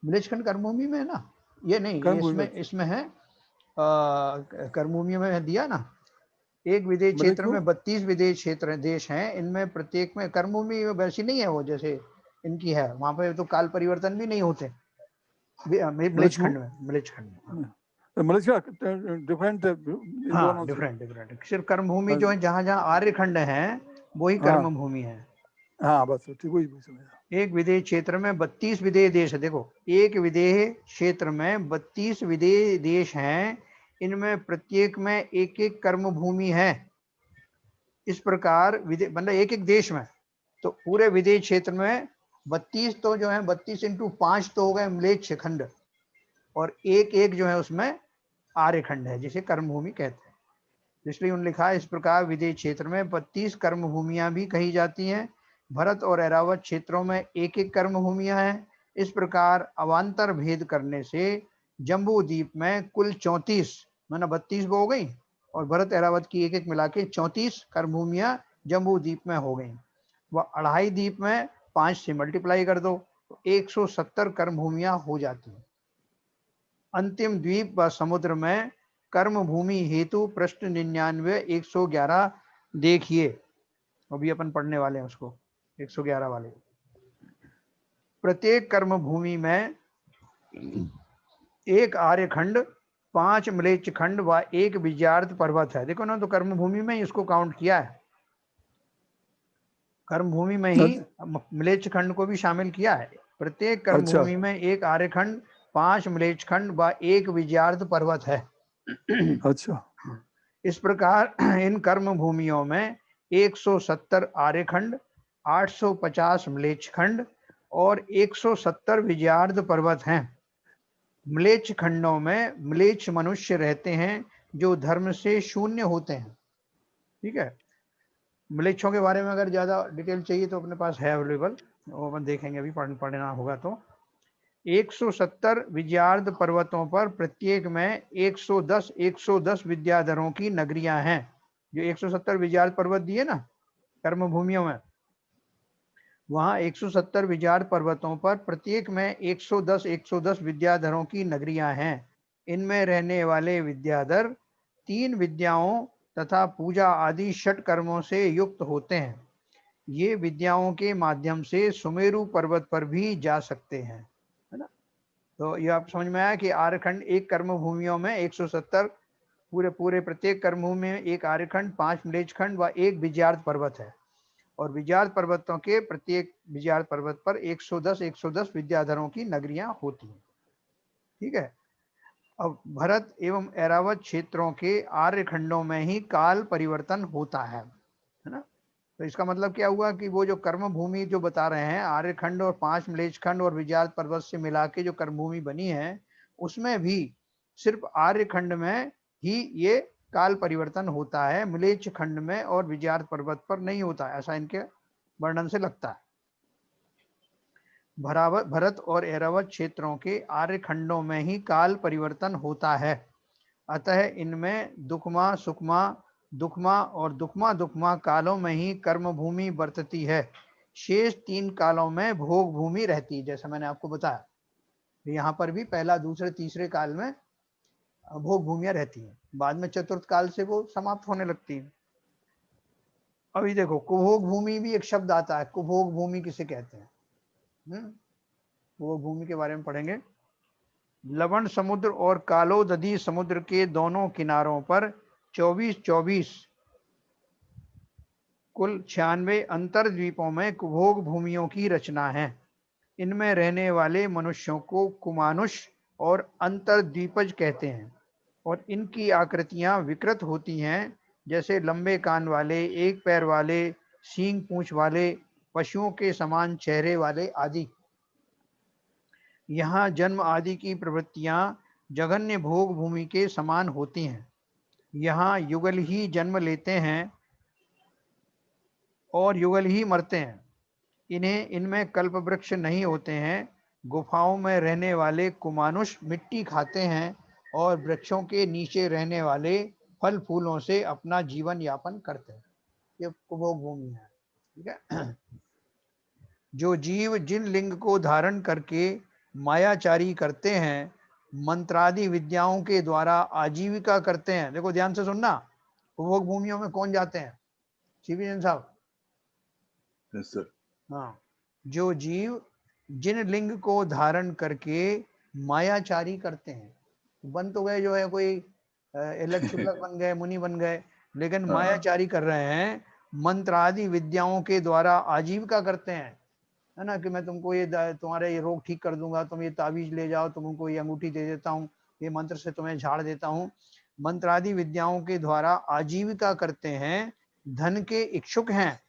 मलेच्छ खंड कर्म भूमि में है ना। ये नहीं,
कर्म
ये
भूमि में।
इसमें है कर्म भूमि में दिया ना। एक विदेश क्षेत्र में 32 विदेश क्षेत्र देश हैं। इनमें प्रत्येक में कर्म भूमि वैसी नहीं है वो जैसे इनकी है। वहां पे तो काल परिवर्तन भी नहीं होते मलेच्छ खंड में। मलेच्छ खंड में
मलेच्छ डिफरेंट,
हाँ, डिफरेंट। सिर्फ कर्म भूमि जो है जहाँ जहाँ आर्य खंड है वही कर्म भूमि है।
हाँ बस ठीक, वही समझा।
एक विदेश क्षेत्र में 32 विदेह देश है। देखो एक विदेह क्षेत्र में 32 विदेह देश हैं। इनमें प्रत्येक में एक एक कर्म भूमि है। इस प्रकार मतलब एक एक देश में, तो पूरे विदेश क्षेत्र में 32 तो जो है 32 × 5 तो हो गए मलेच्छ खंड, और एक एक जो है उसमें आर्य खंड है जिसे कर्म भूमि कहते हैं। इसलिए उन्होंने लिखा इस प्रकार विदेश क्षेत्र में 32 कर्म भूमियां भी कही जाती हैं। भरत और ऐरावत क्षेत्रों में एक एक कर्म भूमियां हैं। इस प्रकार अवान्तर भेद करने से जम्बू द्वीप में कुल 34 मतलब 32 वो हो गई, और भरत ऐरावत की एक एक मिला के 34 कर्म भूमियां जम्बू द्वीप में हो गई। वह 2.5 द्वीप में 5 से मल्टीप्लाई कर दो तो 170 कर्म भूमियां हो जाती हैं। अंतिम द्वीप व समुद्र में कर्म भूमि हेतु प्रश्न 99 111 देखिए। अभी अपन पढ़ने वाले हैं उसको 111 वाले। प्रत्येक कर्म भूमि में एक आर्यखंड, 5 मलेच्छ खंड व 1 विजयार्थ पर्वत है। देखो ना, तो कर्म भूमि में इसको काउंट किया है। कर्म भूमि में ही मलेच्छ खंड को भी शामिल किया है। प्रत्येक कर्म भूमि में एक आर्यखंड, 5 मलेच्छ खंड व 1 विजयार्थ पर्वत है।
अच्छा।
इस प्रकार इन कर्म भूमियों में 170 आर्यखंड, 850 मलेच्छ खंड और 170 विजयार्थ पर्वत हैं। मलेच्छ खंडों में मलेच्छ मनुष्य रहते हैं जो धर्म से शून्य होते हैं। ठीक है। मलेच्छों के बारे में अगर ज्यादा डिटेल चाहिए तो अपने पास है अवेलेबल, वो अपन देखेंगे अभी पढ़ना होगा तो। 170 विजयार्थ पर्वतों पर प्रत्येक में 110 विद्याधरों की नगरियां हैं। जो 170 विजयार्थ पर्वत दिए ना कर्म भूमियों में, वहां 170 विजयार्थ पर्वतों पर प्रत्येक में 110 विद्याधरों की नगरियां हैं। इनमें रहने वाले विद्याधर 3 विद्याओं तथा पूजा आदि षट कर्मों से युक्त होते हैं। ये विद्याओं के माध्यम से सुमेरु पर्वत पर भी जा सकते हैं, है ना। तो ये आप समझ में आया कि आर्यखंड एक कर्म भूमियों में 170 पूरे प्रत्येक कर्म भूमि में एक आर्यखंड, 5 मलेच्छ खंड व 1 विजयार्थ पर्वत है। और विजयार्थ पर्वतों के प्रत्येक विजयार्थ पर्वत पर 110 विद्याधरों की नगरियां होती हैं। ठीक है। अब भरत एवं ऐरावत क्षेत्रों के आर्य खंडों में ही काल परिवर्तन होता है ना। तो इसका मतलब क्या हुआ कि वो जो कर्म भूमि जो बता रहे हैं आर्यखंड और 5 मलेच्छ खंड और विजयार्थ पर्वत से मिला के जो कर्म भूमि बनी है, उसमें भी सिर्फ आर्यखंड में ही ये काल परिवर्तन होता है, मलेच्छ खंड में और विजयार्थ पर्वत पर नहीं होता, ऐसा इनके वर्णन से लगता है। भरत और ऐरावत क्षेत्रों के आर्य खंडों में ही काल परिवर्तन होता है, अतः इनमें दुखमा सुखमा दुखमा और दुखमा कालों में ही कर्म भूमि बरतती है। शेष 3 कालों में भोग भूमि रहती है, जैसा मैंने आपको बताया। यहाँ पर भी पहला दूसरे तीसरे काल में भोग भूमियां रहती हैं, बाद में चतुर्थ काल से वो समाप्त होने लगती है। अभी देखो कुभोग भूमि भी एक शब्द आता है, कुभोग भूमि किसे कहते हैं? कुभोग भूमि के बारे में पढ़ेंगे। लवण समुद्र और कालोदधी समुद्र के दोनों किनारों पर 24 कुल 96 अंतर द्वीपों में कुभोग भूमियों की रचना है। इनमें रहने वाले मनुष्यों को कुमानुष और अंतर्द्वीपज कहते हैं और इनकी आकृतियां विकृत होती हैं, जैसे लंबे कान वाले, एक पैर वाले, सींग पूंछ वाले, पशुओं के समान चेहरे वाले आदि। यहाँ जन्म आदि की प्रवृत्तियां जघन्य भोग भूमि के समान होती हैं। यहाँ युगल ही जन्म लेते हैं और युगल ही मरते हैं। इनमें कल्प वृक्ष नहीं होते हैं। गुफाओं में रहने वाले कुमानुष मिट्टी खाते हैं और वृक्षों के नीचे रहने वाले फल फूलों से अपना जीवन यापन करते हैं। ये कुभोग भूमि है। ठीक है। जो जीव जिन लिंग को धारण करके मायाचारी करते हैं, मंत्रादि विद्याओं के द्वारा आजीविका करते हैं। देखो ध्यान से सुनना, कुभोग भूमियों में कौन जाते हैं? सीबी साहब।
Yes sir.
हाँ, जो जीव जिन लिंग को धारण करके मायाचारी करते हैं, बन तो गए, जो है कोई इलेक्ट्रिकल बन गए, मुनि बन गए, लेकिन मायाचारी कर रहे हैं, मंत्र आदि विद्याओं के द्वारा आजीविका करते हैं, है ना, कि मैं तुमको ये तुम्हारे ये रोग ठीक कर दूंगा, तुम ये ताबीज ले जाओ, तुमको ये अंगूठी दे देता हूँ, ये मंत्र से तुम्हें झाड़ देता हूँ। मंत्र आदि विद्याओं के द्वारा आजीविका करते हैं, धन के इच्छुक हैं,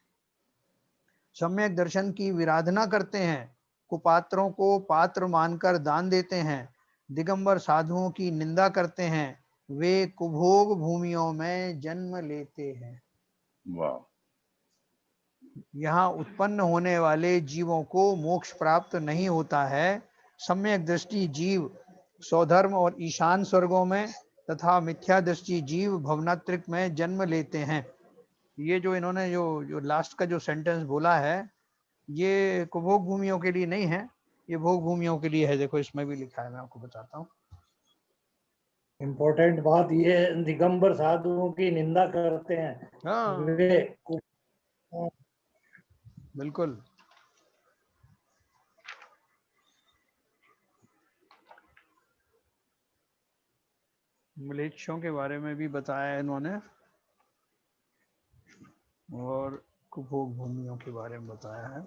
सम्यक दर्शन की विराधना करते हैं, कुपात्रों को पात्र मानकर दान देते हैं, दिगंबर साधुओं की निंदा करते हैं, वे कुभोग भूमियों में जन्म लेते हैं।
वाह।
यहाँ उत्पन्न होने वाले जीवों को मोक्ष प्राप्त नहीं होता है। सम्यक दृष्टि जीव स्वधर्म और ईशान स्वर्गों में तथा मिथ्या दृष्टि जीव भवनात्रिक में जन्म लेते हैं। ये जो इन्होंने जो लास्ट का जो सेंटेंस बोला है, ये कुभोग भूमियों के लिए नहीं है, ये भोग भूमियों के लिए है। देखो इसमें भी लिखा है, मैं आपको बताता हूँ।
इम्पोर्टेंट बात ये है, दिगंबर साधुओं की निंदा करते हैं।
हाँ,
वे
बिल्कुल। मलेच्छों के बारे में भी बताया इन्होंने और कुभोग भूमियों के बारे में बताया है।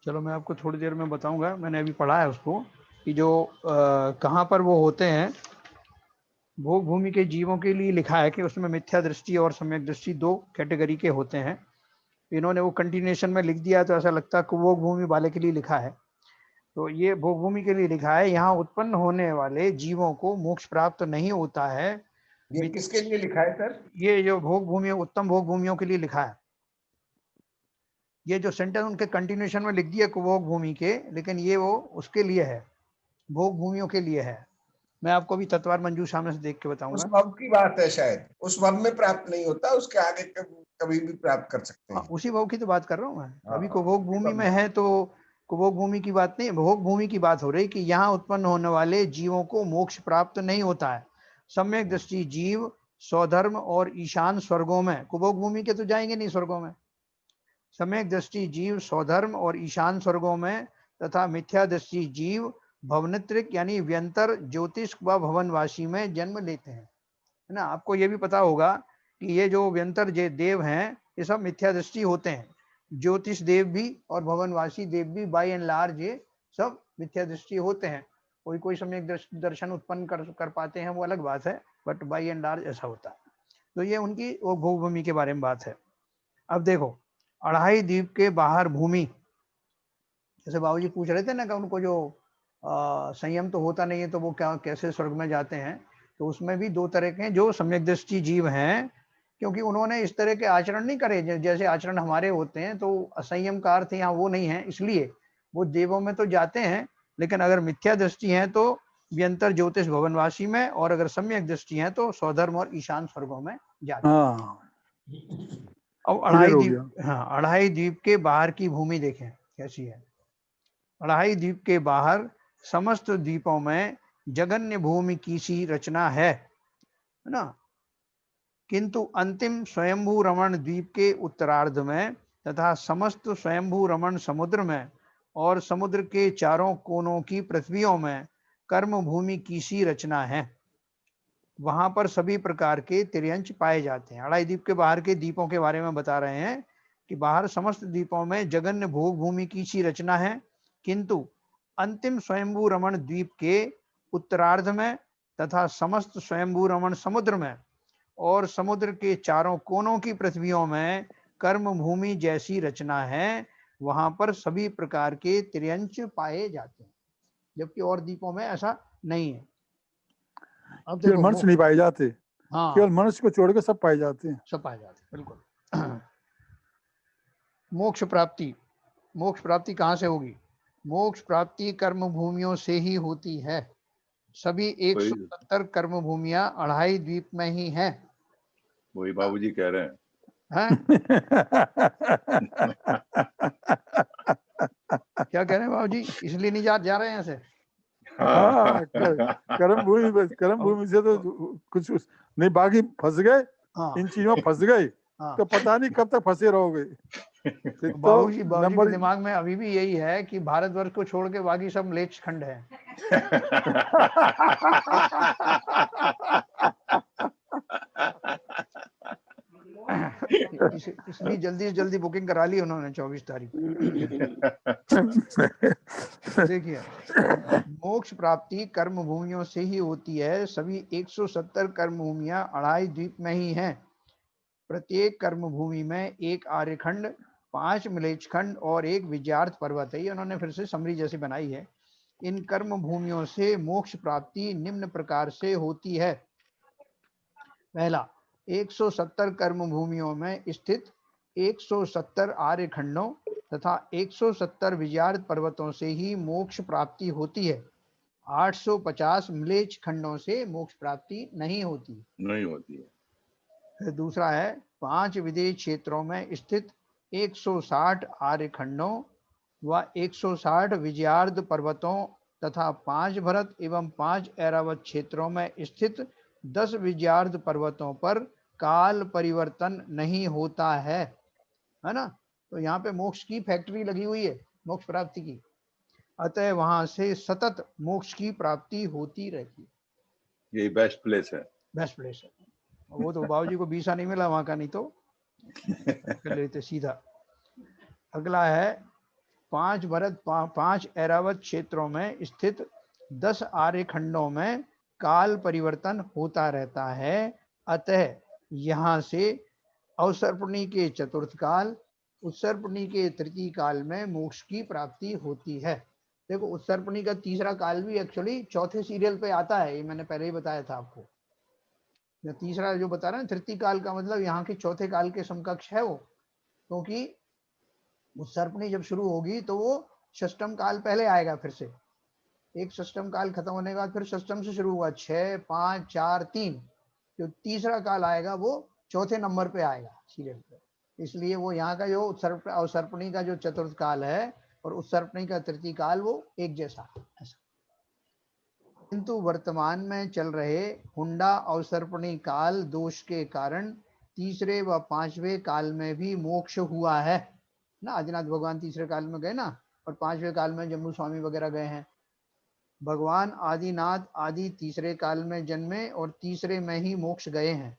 चलो मैं आपको थोड़ी देर में बताऊंगा, मैंने अभी पढ़ा है उसको, कि जो कहाँ पर वो होते हैं। भोग भूमि के जीवों के लिए लिखा है कि उसमें मिथ्या दृष्टि और सम्यक दृष्टि 2 कैटेगरी के होते हैं। इन्होंने वो कंटिन्यूएशन में लिख दिया, तो ऐसा लगता है कि भोग भूमि वाले के लिए लिखा है, तो ये भोग भूमि के लिए लिखा है। यहाँ उत्पन्न होने वाले जीवों को मोक्ष प्राप्त नहीं होता है।
ये किसके लिए लिखा है सर?
ये जो भोग भूमि, उत्तम भोग भूमियों के लिए लिखा है। ये जो सेंटेंस उनके कंटिन्यूएशन में लिख दिया कुभोग भूमि के, लेकिन ये वो उसके लिए है, भोग भूमियों के लिए है। मैं आपको भी तत्वार मंजू सामने से देख के बताऊंगा।
उस भव की बात है, शायद उस भव में प्राप्त नहीं होता, उसके आगे कभी भी प्राप्त कर सकते हैं।
उसी भोग की तो बात कर रहा हूँ मैं। अभी
हाँ,
कुभोग भूमि में है तो कुभोग भूमि की बात नहीं, भोग भूमि की बात हो रही कि यहाँ उत्पन्न होने वाले जीवों को मोक्ष प्राप्त नहीं होता है। सम्यक दृष्टि जीव स्वधर्म और ईशान स्वर्गों में, कुभोग भूमि के तो जाएंगे नहीं स्वर्गों में, सम्यक दृष्टि जीव स्वधर्म और ईशान स्वर्गों में तथा मिथ्या दृष्टि जीव भवनित्रिक यानी व्यंतर ज्योतिष व भवनवासी में जन्म लेते हैं, है ना। आपको ये भी पता होगा कि ये जो व्यंतर देव हैं ये सब मिथ्या दृष्टि होते हैं, ज्योतिष देव भी और भवनवासी देव भी बाय एंड लार्ज ये सब मिथ्या दृष्टि होते हैं। कोई कोई सम्यक दर्शन उत्पन्न कर पाते हैं, वो अलग बात है, बट बाय एंड लार्ज ऐसा होता है। तो ये उनकी वो भूमि के बारे में बात है। अब देखो, अढ़ाई द्वीप के बाहर भूमि, जैसे बाबूजी पूछ रहे थे ना कि उनको जो संयम तो होता नहीं है तो वो क्या कैसे स्वर्ग में जाते हैं, तो उसमें भी दो तरह के हैं जो सम्यक दृष्टि जीव हैं, क्योंकि उन्होंने इस तरह के आचरण नहीं करे जैसे आचरण हमारे होते हैं, तो असंयम का अर्थ यहाँ वो नहीं है, इसलिए वो देवों में तो जाते हैं, लेकिन अगर मिथ्या दृष्टि है तो व्यंतर ज्योतिष भवनवासी में, और अगर सम्यक दृष्टि है तो स्वधर्म और ईशान स्वर्गों में जाते हैं।
हाँ
अब
क्लियर हो गया।
अढ़ाई द्वीप के बाहर की भूमि देखें कैसी है। अढ़ाई द्वीप के बाहर समस्त द्वीपों में जगन्य भूमि की सी रचना है ना, किंतु अंतिम स्वयंभू रमण द्वीप के उत्तरार्ध में तथा समस्त स्वयंभू रमण समुद्र में और समुद्र के चारों कोनों की पृथ्वियों में कर्म भूमि की सी रचना है। वहां पर सभी प्रकार के तिर्यंच पाए जाते हैं। अढ़ाई द्वीप के बाहर के द्वीपों के बारे में बता रहे हैं कि बाहर समस्त द्वीपों में जगन्य भोग भूमि की सी रचना है, किंतु अंतिम स्वयंभू रमण द्वीप के उत्तरार्ध में तथा समस्त स्वयंभू रमण समुद्र में और समुद्र के चारों कोनों की पृथ्वियों में कर्म भूमि जैसी रचना है। वहां पर सभी प्रकार के तिर्यंच पाए जाते हैं, जबकि और द्वीपों में ऐसा नहीं है। अब
केवल
देखो,
मनुष्य नहीं पाए जाते,
हाँ
केवल मनुष्य को छोड़ के सब पाए जाते हैं।
सब पाए जाते हैं, बिल्कुल। मोक्ष प्राप्ति, मोक्ष प्राप्ति कहाँ से होगी? मोक्ष प्राप्ति कर्म भूमियों से ही होती है। सभी 170 कर्म भूमियां अढ़ाई द्वीप में ही हैं।
वही बाबूजी कह रहे हैं।
क्या कह रहे हैं बाबूजी? इसलिए नहीं जा रहे हैं ऐसे?
हाँ, कर्म भूमि से तो कुछ नहीं, बाकी फंस गए, इन चीजों में फंस गए, तो पता नहीं कब तक फंसे रहोगे।
बाबूजी के दिमाग में अभी भी यही है कि भारतवर्ष को छोड़ के बाकी सब म्लेच्छ खंड है। इसलिए जल्दी से जल्दी बुकिंग करा ली उन्होंने 24 तारीख। देखिए, मोक्ष प्राप्ति कर्म भूमियों से ही होती है। सभी 170 कर्म भूमियां अढ़ाई द्वीप में ही हैं। प्रत्येक कर्म भूमि में एक आर्यखंड, 5 मिलेच्छ खंड और एक विजयार्थ पर्वत है। ये उन्होंने फिर से समरी जैसी बनाई है। इन कर्म भूमियों से मोक्ष प्राप्ति निम्न प्रकार से होती है। पहला, 170 कर्म भूमियों में स्थित 170 आर्य खंडों तथा 170 विजयार्थ पर्वतों से ही मोक्ष प्राप्ति होती है। 850 म्लेच्छ खंडों से मोक्ष प्राप्ति नहीं होती
है।
फिर दूसरा है, 5 विदेश क्षेत्रों में स्थित 160 आर्य खंडों व 160 विजयार्थ पर्वतों तथा 5 भरत एवं 5 ऐरावत क्षेत्रों में स्थित 10 विजयार्थ पर्वतों पर काल परिवर्तन नहीं होता है ना। तो यहाँ पे मोक्ष की फैक्ट्री लगी हुई है, मोक्ष प्राप्ति की, अतः वहां से सतत मोक्ष की प्राप्ति होती रहती है।
यही बेस्ट प्लेस है,
बेस्ट प्लेस है। वो तो बाबूजी को वीसा नहीं मिला वहां का, नहीं तो कर लेते सीधा। अगला है, 5 भरत 5 ऐरावत क्षेत्रों में स्थित 10 आर्य खंडों में काल परिवर्तन होता रहता है, अतः यहाँ से अवसर्पणी के चतुर्थ काल, उत्सर्पणी के तृतीय काल में मोक्ष की प्राप्ति होती है। देखो, उत्सर्पणी का तीसरा काल भी एक्चुअली चौथे सीरियल पे आता है, ये मैंने पहले ही बताया था आपको। तीसरा जो बता रहा है तृतीय काल का मतलब यहाँ के चौथे काल के समकक्ष है वो, क्योंकि उत्सर्पणी जब शुरू होगी तो वो षष्टम काल पहले आएगा। फिर से एक षष्टम काल खत्म होने के बाद फिर षष्टम से शुरू होगा, 6, 5, 4, 3। जो तीसरा काल आएगा वो चौथे नंबर पे आएगा सीरियल पे। इसलिए वो यहाँ का जो अवसर्पणी का जो चतुर्थ काल है और उत्सर्पणी का तृतीय काल वो एक जैसा है। किंतु वर्तमान में चल रहे हुंडा अवसर्पणी काल दोष के कारण तीसरे व 5वें काल में भी मोक्ष हुआ है। ना, आदिनाथ भगवान तीसरे काल में गए ना, और 5वें काल में जम्बू स्वामी वगैरह गए हैं। भगवान आदिनाथ आदि तीसरे काल में जन्मे और तीसरे में ही मोक्ष गए हैं।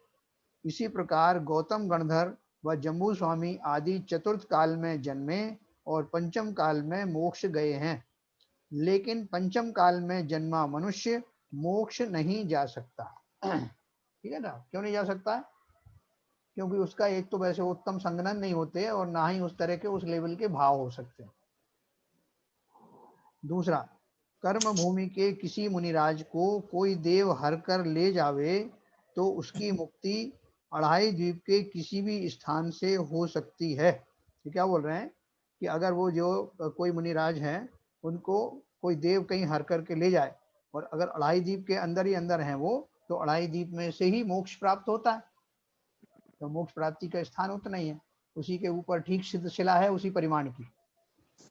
इसी प्रकार गौतम गणधर व जम्बू स्वामी आदि चतुर्थ काल में जन्मे और पंचम काल में मोक्ष गए हैं। लेकिन पंचम काल में जन्मा मनुष्य मोक्ष नहीं जा सकता। ठीक है ना, क्यों नहीं जा सकता है? क्योंकि उसका एक तो वैसे उत्तम संगठन नहीं होते और ना ही उस तरह के उस लेवल के भाव हो सकते हैं। दूसरा, कर्म भूमि के किसी मुनिराज को कोई देव हर कर ले जावे तो उसकी मुक्ति अढ़ाई द्वीप के किसी भी स्थान से हो सकती है। ये क्या बोल रहे हैं कि अगर वो जो कोई मुनिराज हैं उनको कोई देव कहीं हर करके ले जाए और अगर अढ़ाई द्वीप के अंदर ही अंदर हैं वो, तो अढ़ाई द्वीप में से ही मोक्ष प्राप्त होता है। तो मोक्ष प्राप्ति का स्थान उतना ही है, उसी के ऊपर ठीक सिद्ध शिला है उसी परिमाण की।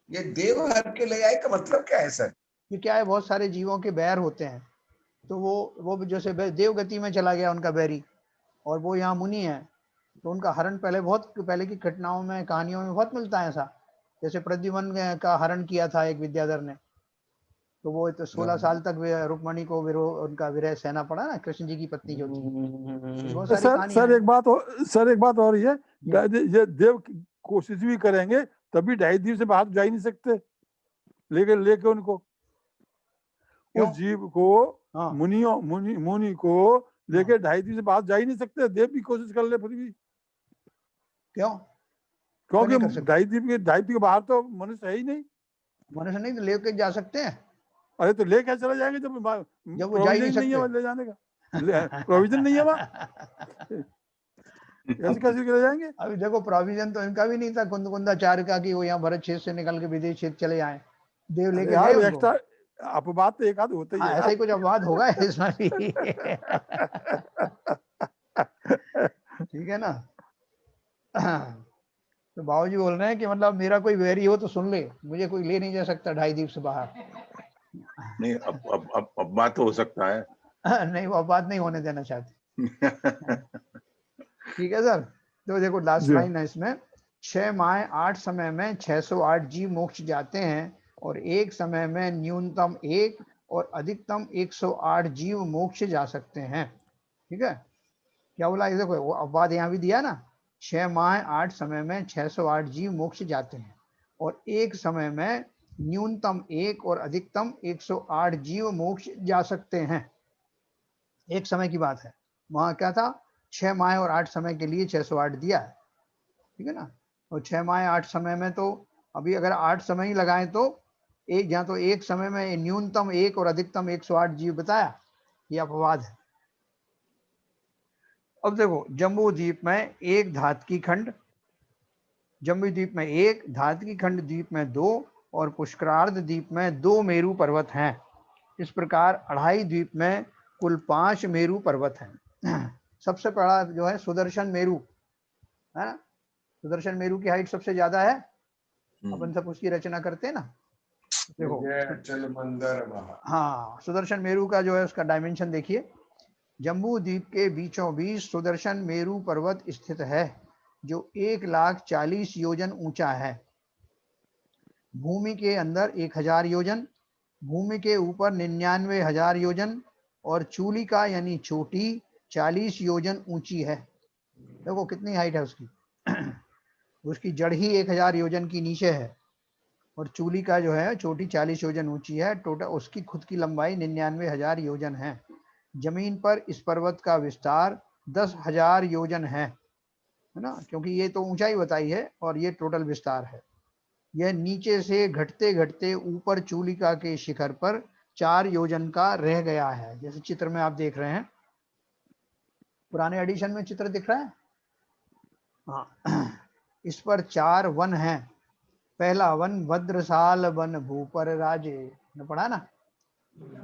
ये देव हर के ले आए का मतलब क्या है सर?
ये क्या है, बहुत सारे जीवों के बैर होते हैं, तो वो जैसे देव गति में चला गया उनका बैरी और वो यहाँ मुनि है, तो उनका हरण बहुत पहले की घटनाओं में, कहानियों में बहुत मिलता है ऐसा। जैसे प्रद्युम्न का हरण किया था एक विद्याधर ने, तो वो तो 16 साल तक रुक्मणी को उनका विरह सहना पड़ा ना, कृष्ण जी की पत्नी जो थी। बहुत सारी कहानियां
सर
हैं।
एक बात और ये देव कोशिश भी करेंगे तभी ढाई द्वीप से बाहर जा ही नहीं सकते, लेके उनको उस जीव को
हाँ।
मुनि को लेके ढाई द्वीप से बाहर जा ही नहीं सकते। देव भी कोशिश कर ले फिर भी,
क्यों?
क्योंकि ढाई द्वीप के बाहर तो मनुष्य है ही नहीं।
मनुष्य नहीं तो लेके जा सकते हैं।
अरे तो ले कैसे चला जाएंगे जब
वो जा ही नहीं
है ले जाने का प्रोविजन नहीं है वहाँ, कैसे चले जाएंगे?
अभी देखो, प्रोविजन तो इनका भी नहीं था कुंदकुंदाचार्य का कि वो यहाँ भरत क्षेत्र से निकल के विदेश क्षेत्र चले जाए, देव लेके गए उनको।
एक्स्ट्रा अपवाद तो एक आध होता ही है।
ऐसा ही कुछ अपवाद होगा इसमें भी। ठीक है ना। तो बाबूजी बोल रहे हैं कि मतलब मेरा कोई वैरी हो तो सुन ले, मुझे कोई ले नहीं जा सकता ढाई द्वीप से बाहर।
नहीं, अब बात तो हो सकता है।
नहीं, वो बात नहीं होने देना चाहते। ठीक है सर, तो देखो लास्ट लाइन है इसमें, 6 माह 8 समय में 608 जीव मोक्ष जाते हैं और एक समय में न्यूनतम 1 और अधिकतम 108 जीव मोक्ष जा सकते हैं। ठीक है, क्या बोला? देखो वो अपवाद यहाँ भी दिया ना, 6 माह 8 समय में 608 जीव मोक्ष जाते हैं और एक समय में न्यूनतम 1 और अधिकतम 108 जीव मोक्ष जा सकते हैं। एक समय की बात है, वहां क्या था, 6 माह और 8 समय के लिए 608 दिया है। ठीक है ना, और 6 माह 8 समय में तो अभी अगर 8 समय ही लगाएं तो एक, यहाँ तो एक समय में न्यूनतम 1 और अधिकतम 108 जीव बताया, यह अपवाद है। अब देखो, जम्बू द्वीप में एक धातकी खंड, जम्बू द्वीप में एक, धातकी खंड द्वीप में 2 और पुष्करार्ध द्वीप में 2 मेरू पर्वत हैं। इस प्रकार अढ़ाई द्वीप में कुल 5 मेरू पर्वत हैं। सबसे बड़ा जो है सुदर्शन मेरू है ना, सुदर्शन मेरू की हाइट सबसे ज्यादा है, अपन सब उसकी रचना करते हैं ना। देखो, हाँ, सुदर्शन मेरू का जो है उसका डायमेंशन देखिए, जम्बू द्वीप के बीचों बीच सुदर्शन मेरू पर्वत स्थित है जो 140 योजन ऊंचा है। भूमि के अंदर 1000 योजन, भूमि के ऊपर 99,000 योजन और चूलिका यानी चोटी 40 योजन ऊंची है। देखो कितनी हाइट है उसकी। उसकी जड़ ही 1000 योजन की नीचे है और चूलिका जो है चोटी 40 योजन ऊंची है। टोटल उसकी खुद की लंबाई 99,000 योजन है। जमीन पर इस पर्वत का विस्तार 10,000 योजन है ना, क्योंकि ये तो ऊंचाई बताई है और ये टोटल विस्तार है। यह नीचे से घटते घटते ऊपर चूलिका के शिखर पर 4 योजन का रह गया है, जैसे चित्र में आप देख रहे हैं। पुराने एडिशन में चित्र दिख रहा है। हाँ, इस पर 4 वन हैं। पहला वन भद्रसाल वन भूपर राजे, ने पढ़ा ना,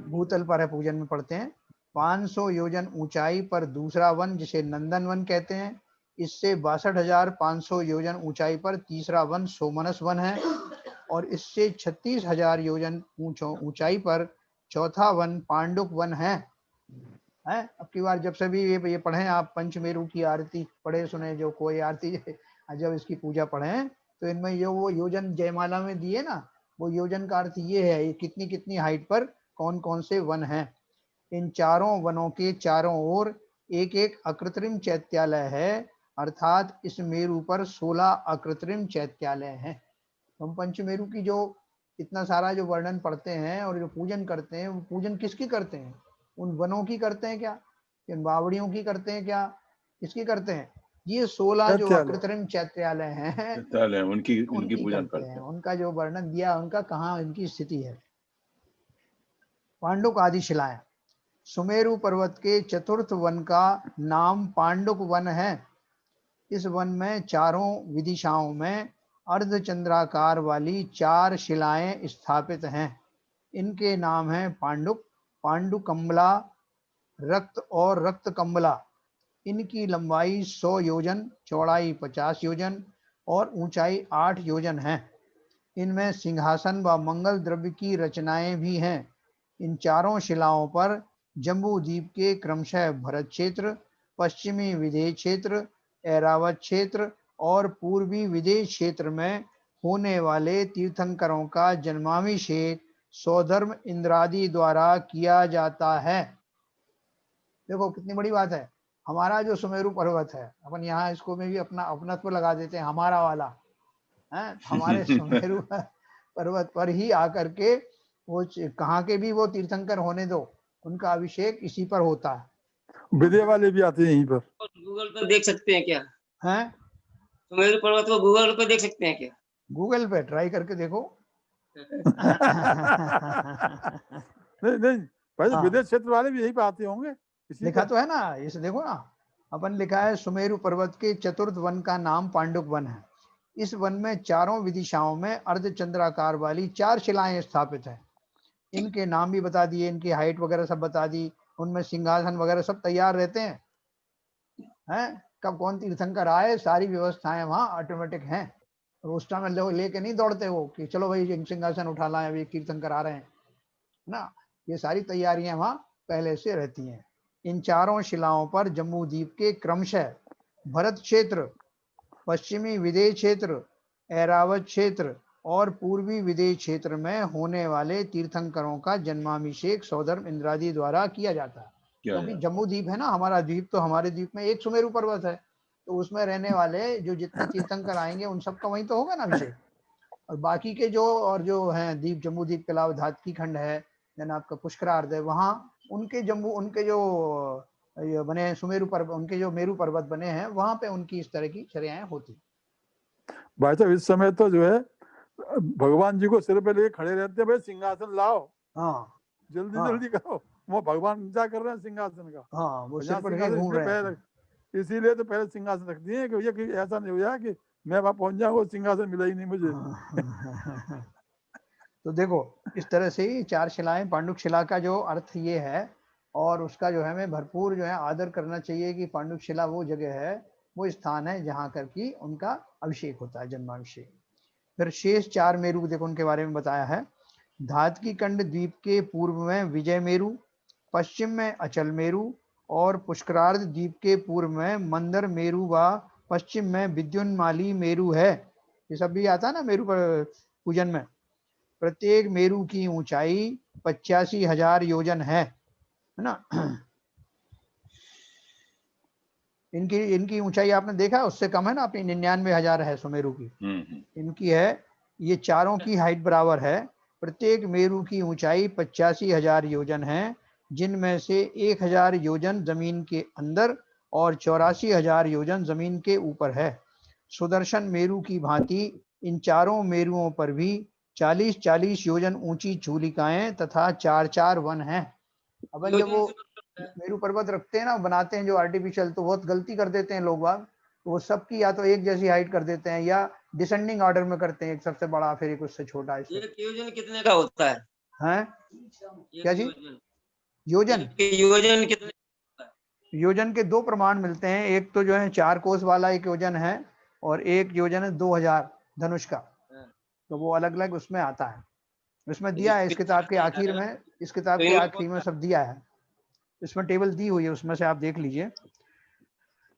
भूतल पर है, पूजन में पढ़ते हैं। 500 योजन ऊंचाई पर दूसरा वन जिसे नंदन वन कहते हैं। इससे 62,500 योजन ऊंचाई पर तीसरा वन सोमनस वन है और इससे 36,000 योजन ऊंचाई पर चौथा वन पांडुक वन है। अब की बार जब से भी ये पढ़े आप पंचमेरु की आरती पढ़े सुने, जो कोई आरती जब इसकी पूजा पढ़े तो इनमें ये वो योजन जयमाला में दिए ना, वो योजन का अर्थ ये है कितनी कितनी हाइट पर कौन कौन से वन हैं। इन चारों वनों के चारों ओर एक एक अकृत्रिम चैत्यालय है, अर्थात इस मेरु पर 16 अकृत्रिम चैत्यालय हैं। हम पंचमेरु की जो इतना सारा जो वर्णन पढ़ते हैं और जो पूजन करते हैं, वो पूजन किसकी करते हैं? उन वनों की करते हैं क्या, इन बावड़ियों की करते हैं क्या, किसकी करते हैं? ये 16 जो अकृत्रिम चैत्यालय हैं
उनकी पूजन
करते हैं। उनका जो वर्णन दिया, उनका कहाँ इनकी स्थिति है। पांडुक आदि शिलाएं। सुमेरु पर्वत के चतुर्थ वन का नाम पांडुक वन है। इस वन में चारों विदिशाओं में अर्धचंद्राकार वाली 4 शिलाएं स्थापित हैं। इनके नाम हैं पांडुक, पांडुकम्बला, रक्त और रक्तकम्बला। इनकी लंबाई 100 योजन, चौड़ाई 50 योजन और ऊंचाई 8 योजन है। इनमें सिंहासन व मंगल द्रव्य की रचनाएं भी हैं। इन चारों शिलाओं पर जम्बू द्वीप के क्रमशः भरत क्षेत्र, पश्चिमी विदेह क्षेत्र, ऐरावत क्षेत्र और पूर्वी विदेह क्षेत्र में होने वाले तीर्थंकरों का जन्माभिषेक सौधर्म इंद्रादि द्वारा किया जाता है। देखो कितनी बड़ी बात है। हमारा जो सुमेरु पर्वत है, अपन यहाँ इसको में भी अपना अपनत्व लगा देते हैं, हमारा वाला है। हमारे सुमेरु पर्वत पर ही आकर के वो कहाँ के भी वो तीर्थंकर होने दो, उनका अभिषेक इसी पर होता है।
विदेह वाले भी आते हैं यहीं पर।
गूगल पर देख सकते हैं क्या?
हैं?
सुमेरु पर्वत को गूगल पर देख सकते हैं क्या?
गूगल पे ट्राई करके देखो।
नहीं भाई, विदेश क्षेत्र वाले भी यहीं पे आते होंगे।
लिखा तो है ना, इसे देखो ना, अपन लिखा है सुमेरु पर्वत के चतुर्थ वन का नाम पांडुक वन है। इस वन में चारों विदिशाओं में अर्धचंद्राकार वाली 4 शिलाएं स्थापित हैं। इनके नाम भी बता दिए, इनकी हाइट वगैरह सब बता दी। उनमें सिंहासन वगैरह सब तैयार रहते हैं। कब कौन तीर्थंकर आए, सारी व्यवस्थाएं वहाँ ऑटोमेटिक हैं। और उस टाइम लोग लेके नहीं दौड़ते वो कि चलो भाई सिंहासन उठा लाएं, अभी तीर्थंकर आ रहे हैं ना। ये सारी तैयारियां वहाँ पहले से रहती हैं। इन चारों शिलाओं पर जम्बू द्वीप के क्रमशः भरत क्षेत्र, पश्चिमी विदेह क्षेत्र, ऐरावत क्षेत्र और पूर्वी विदेह क्षेत्र में होने वाले तीर्थंकरों का जन्माभिषेक सौधर्म इंद्रादि द्वारा किया जाता है। क्योंकि जम्बू द्वीप है ना हमारा द्वीप, तो हमारे द्वीप में एक सुमेरु पर्वत है, तो उसमें रहने वाले जो जितने तीर्थंकर आएंगे उन सबका वहीं तो होगा ना अभिषेक। और बाकी के जो हैं द्वीप, जम्बू द्वीप के अलावा धातकी खंड है, देन आपका पुष्करार्ध है, वहाँ उनके जो बने सुमेरु पर्वत, उनके जो मेरु पर्वत बने हैं, वहां पे उनकी इस तरह की चर्याएं होती।
भाई साहब इस समय तो जो है भगवान जी को सिर पे लेके खड़े रहते हैं, भाई सिंहासन लाओ, हाँ जल्दी जल्दी करो। वो भगवान इंतजार कर रहे हैं सिंहासन का। हाँ, वो सिर पर घूम रहे हैं। इसीलिए तो पहले सिंहासन रख दिए कि ये ऐसा नहीं हो जाए कि मैं वहां पहुंच जाऊँ, सिंहासन मिला ही नहीं मुझे।
तो देखो इस तरह से ही 4 शिलाएं, पांडुक शिला का जो अर्थ ये है, और उसका जो है हमें भरपूर जो है आदर करना चाहिए कि पांडुक शिला वो जगह है, वो स्थान है जहाँ कर की उनका अभिषेक होता है, जन्माभिषेक। फिर शेष 4 मेरु देखो उनके बारे में बताया है। धातकी कंड द्वीप के पूर्व में विजय मेरु, पश्चिम में अचल मेरु और पुष्करार्ध द्वीप के पूर्व में मंदर मेरु व पश्चिम में विद्युन्माली मेरु है। ये सब भी आता है ना मेरु पर पूजन में। प्रत्येक मेरु की ऊंचाई 85,000 योजन है ना। इनकी ऊंचाई आपने देखा उससे कम है ना, अपनी 99,000 है सुमेरु की। इनकी है, ये चारों की हाइट बराबर है। प्रत्येक मेरु की ऊंचाई 85,000 योजन है, जिनमें से 1,000 योजन जमीन के अंदर और 84,000 योजन जमीन के ऊपर है। सुदर्शन मेरु की भांति इन चारों मेरुओं पर भी 40-40 योजन ऊंची चूलिकाएं तथा 4-4 वन हैं। अब जब वो मेरु पर्वत रखते हैं ना, बनाते हैं जो आर्टिफिशियल, तो बहुत गलती कर देते हैं लोग बाग। वो सबकी या तो एक जैसी हाइट कर देते हैं या डिसेंडिंग ऑर्डर में करते हैं, एक सबसे बड़ा फिर एक उससे छोटा।
एक योजन कितने का होता है?
हैं? क्या जी? योजन
कितने?
योजन के 2 प्रमाण मिलते हैं। एक तो जो है 4 कोस वाला एक योजन है, और एक योजन है 2000 धनुष का। तो वो अलग अलग उसमें आता है, उसमें दिया है इस किताब के आखिर में, इस किताब के आखिर में सब दिया है, इसमें टेबल दी हुई है, उसमें से आप देख लीजिए।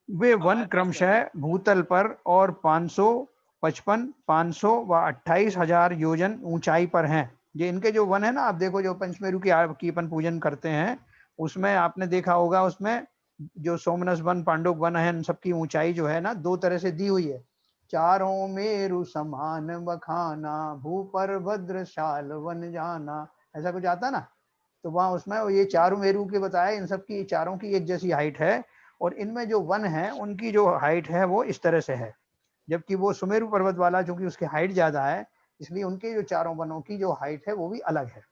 वे वन क्रमशः भूतल पर और 500, 55, 500 व 28,000 योजन ऊंचाई पर हैं। ये इनके जो वन है ना, आप देखो जो पंचमेरु की अपन पूजन करते हैं, उसमें आपने देखा होगा, उसमें जो सोमनस वन, पांडुप वन है, इन सबकी ऊंचाई जो है ना 2 तरह से दी हुई है। चारों मेरु समान बखाना, भूपर भद्रशाल वन जाना, ऐसा कुछ आता ना। तो वहां उसमें ये चारों मेरु के बताया, इन सब की चारों की एक जैसी हाइट है, और इनमें जो वन है उनकी जो हाइट है वो इस तरह से है। जबकि वो सुमेरु पर्वत वाला, चूंकि उसकी हाइट ज्यादा है, इसलिए उनके जो चारों वनों की जो हाइट है वो भी अलग है।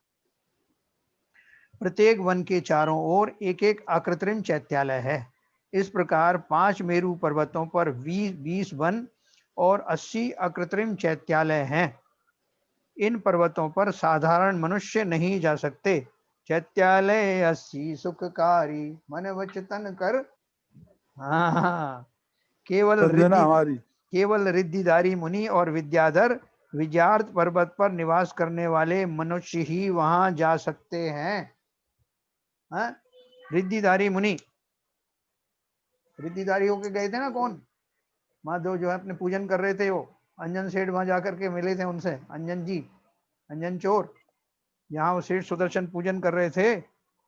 प्रत्येक वन के चारों ओर एक एक आकृत्रिम चैत्यालय है। इस प्रकार 5 मेरु पर्वतों पर 20 वन और 80 अकृत्रिम चैत्यालय हैं। इन पर्वतों पर साधारण मनुष्य नहीं जा सकते। चैत्यालय 80 सुखकारी, मन वचन कर। हाँ, केवल रिद्धिधारी मुनि और विद्याधर विद्यार्थ पर्वत पर निवास करने वाले मनुष्य ही वहां जा सकते हैं। रिद्धिधारी मुनि, रिद्धिधारी होके गए थे ना, कौन? माधव जो है अपने पूजन कर रहे थे, वो अंजन सेठ वहां जाकर के मिले थे उनसे, अंजन जी, अंजन चोर। यहाँ वो सेठ सुदर्शन पूजन कर रहे थे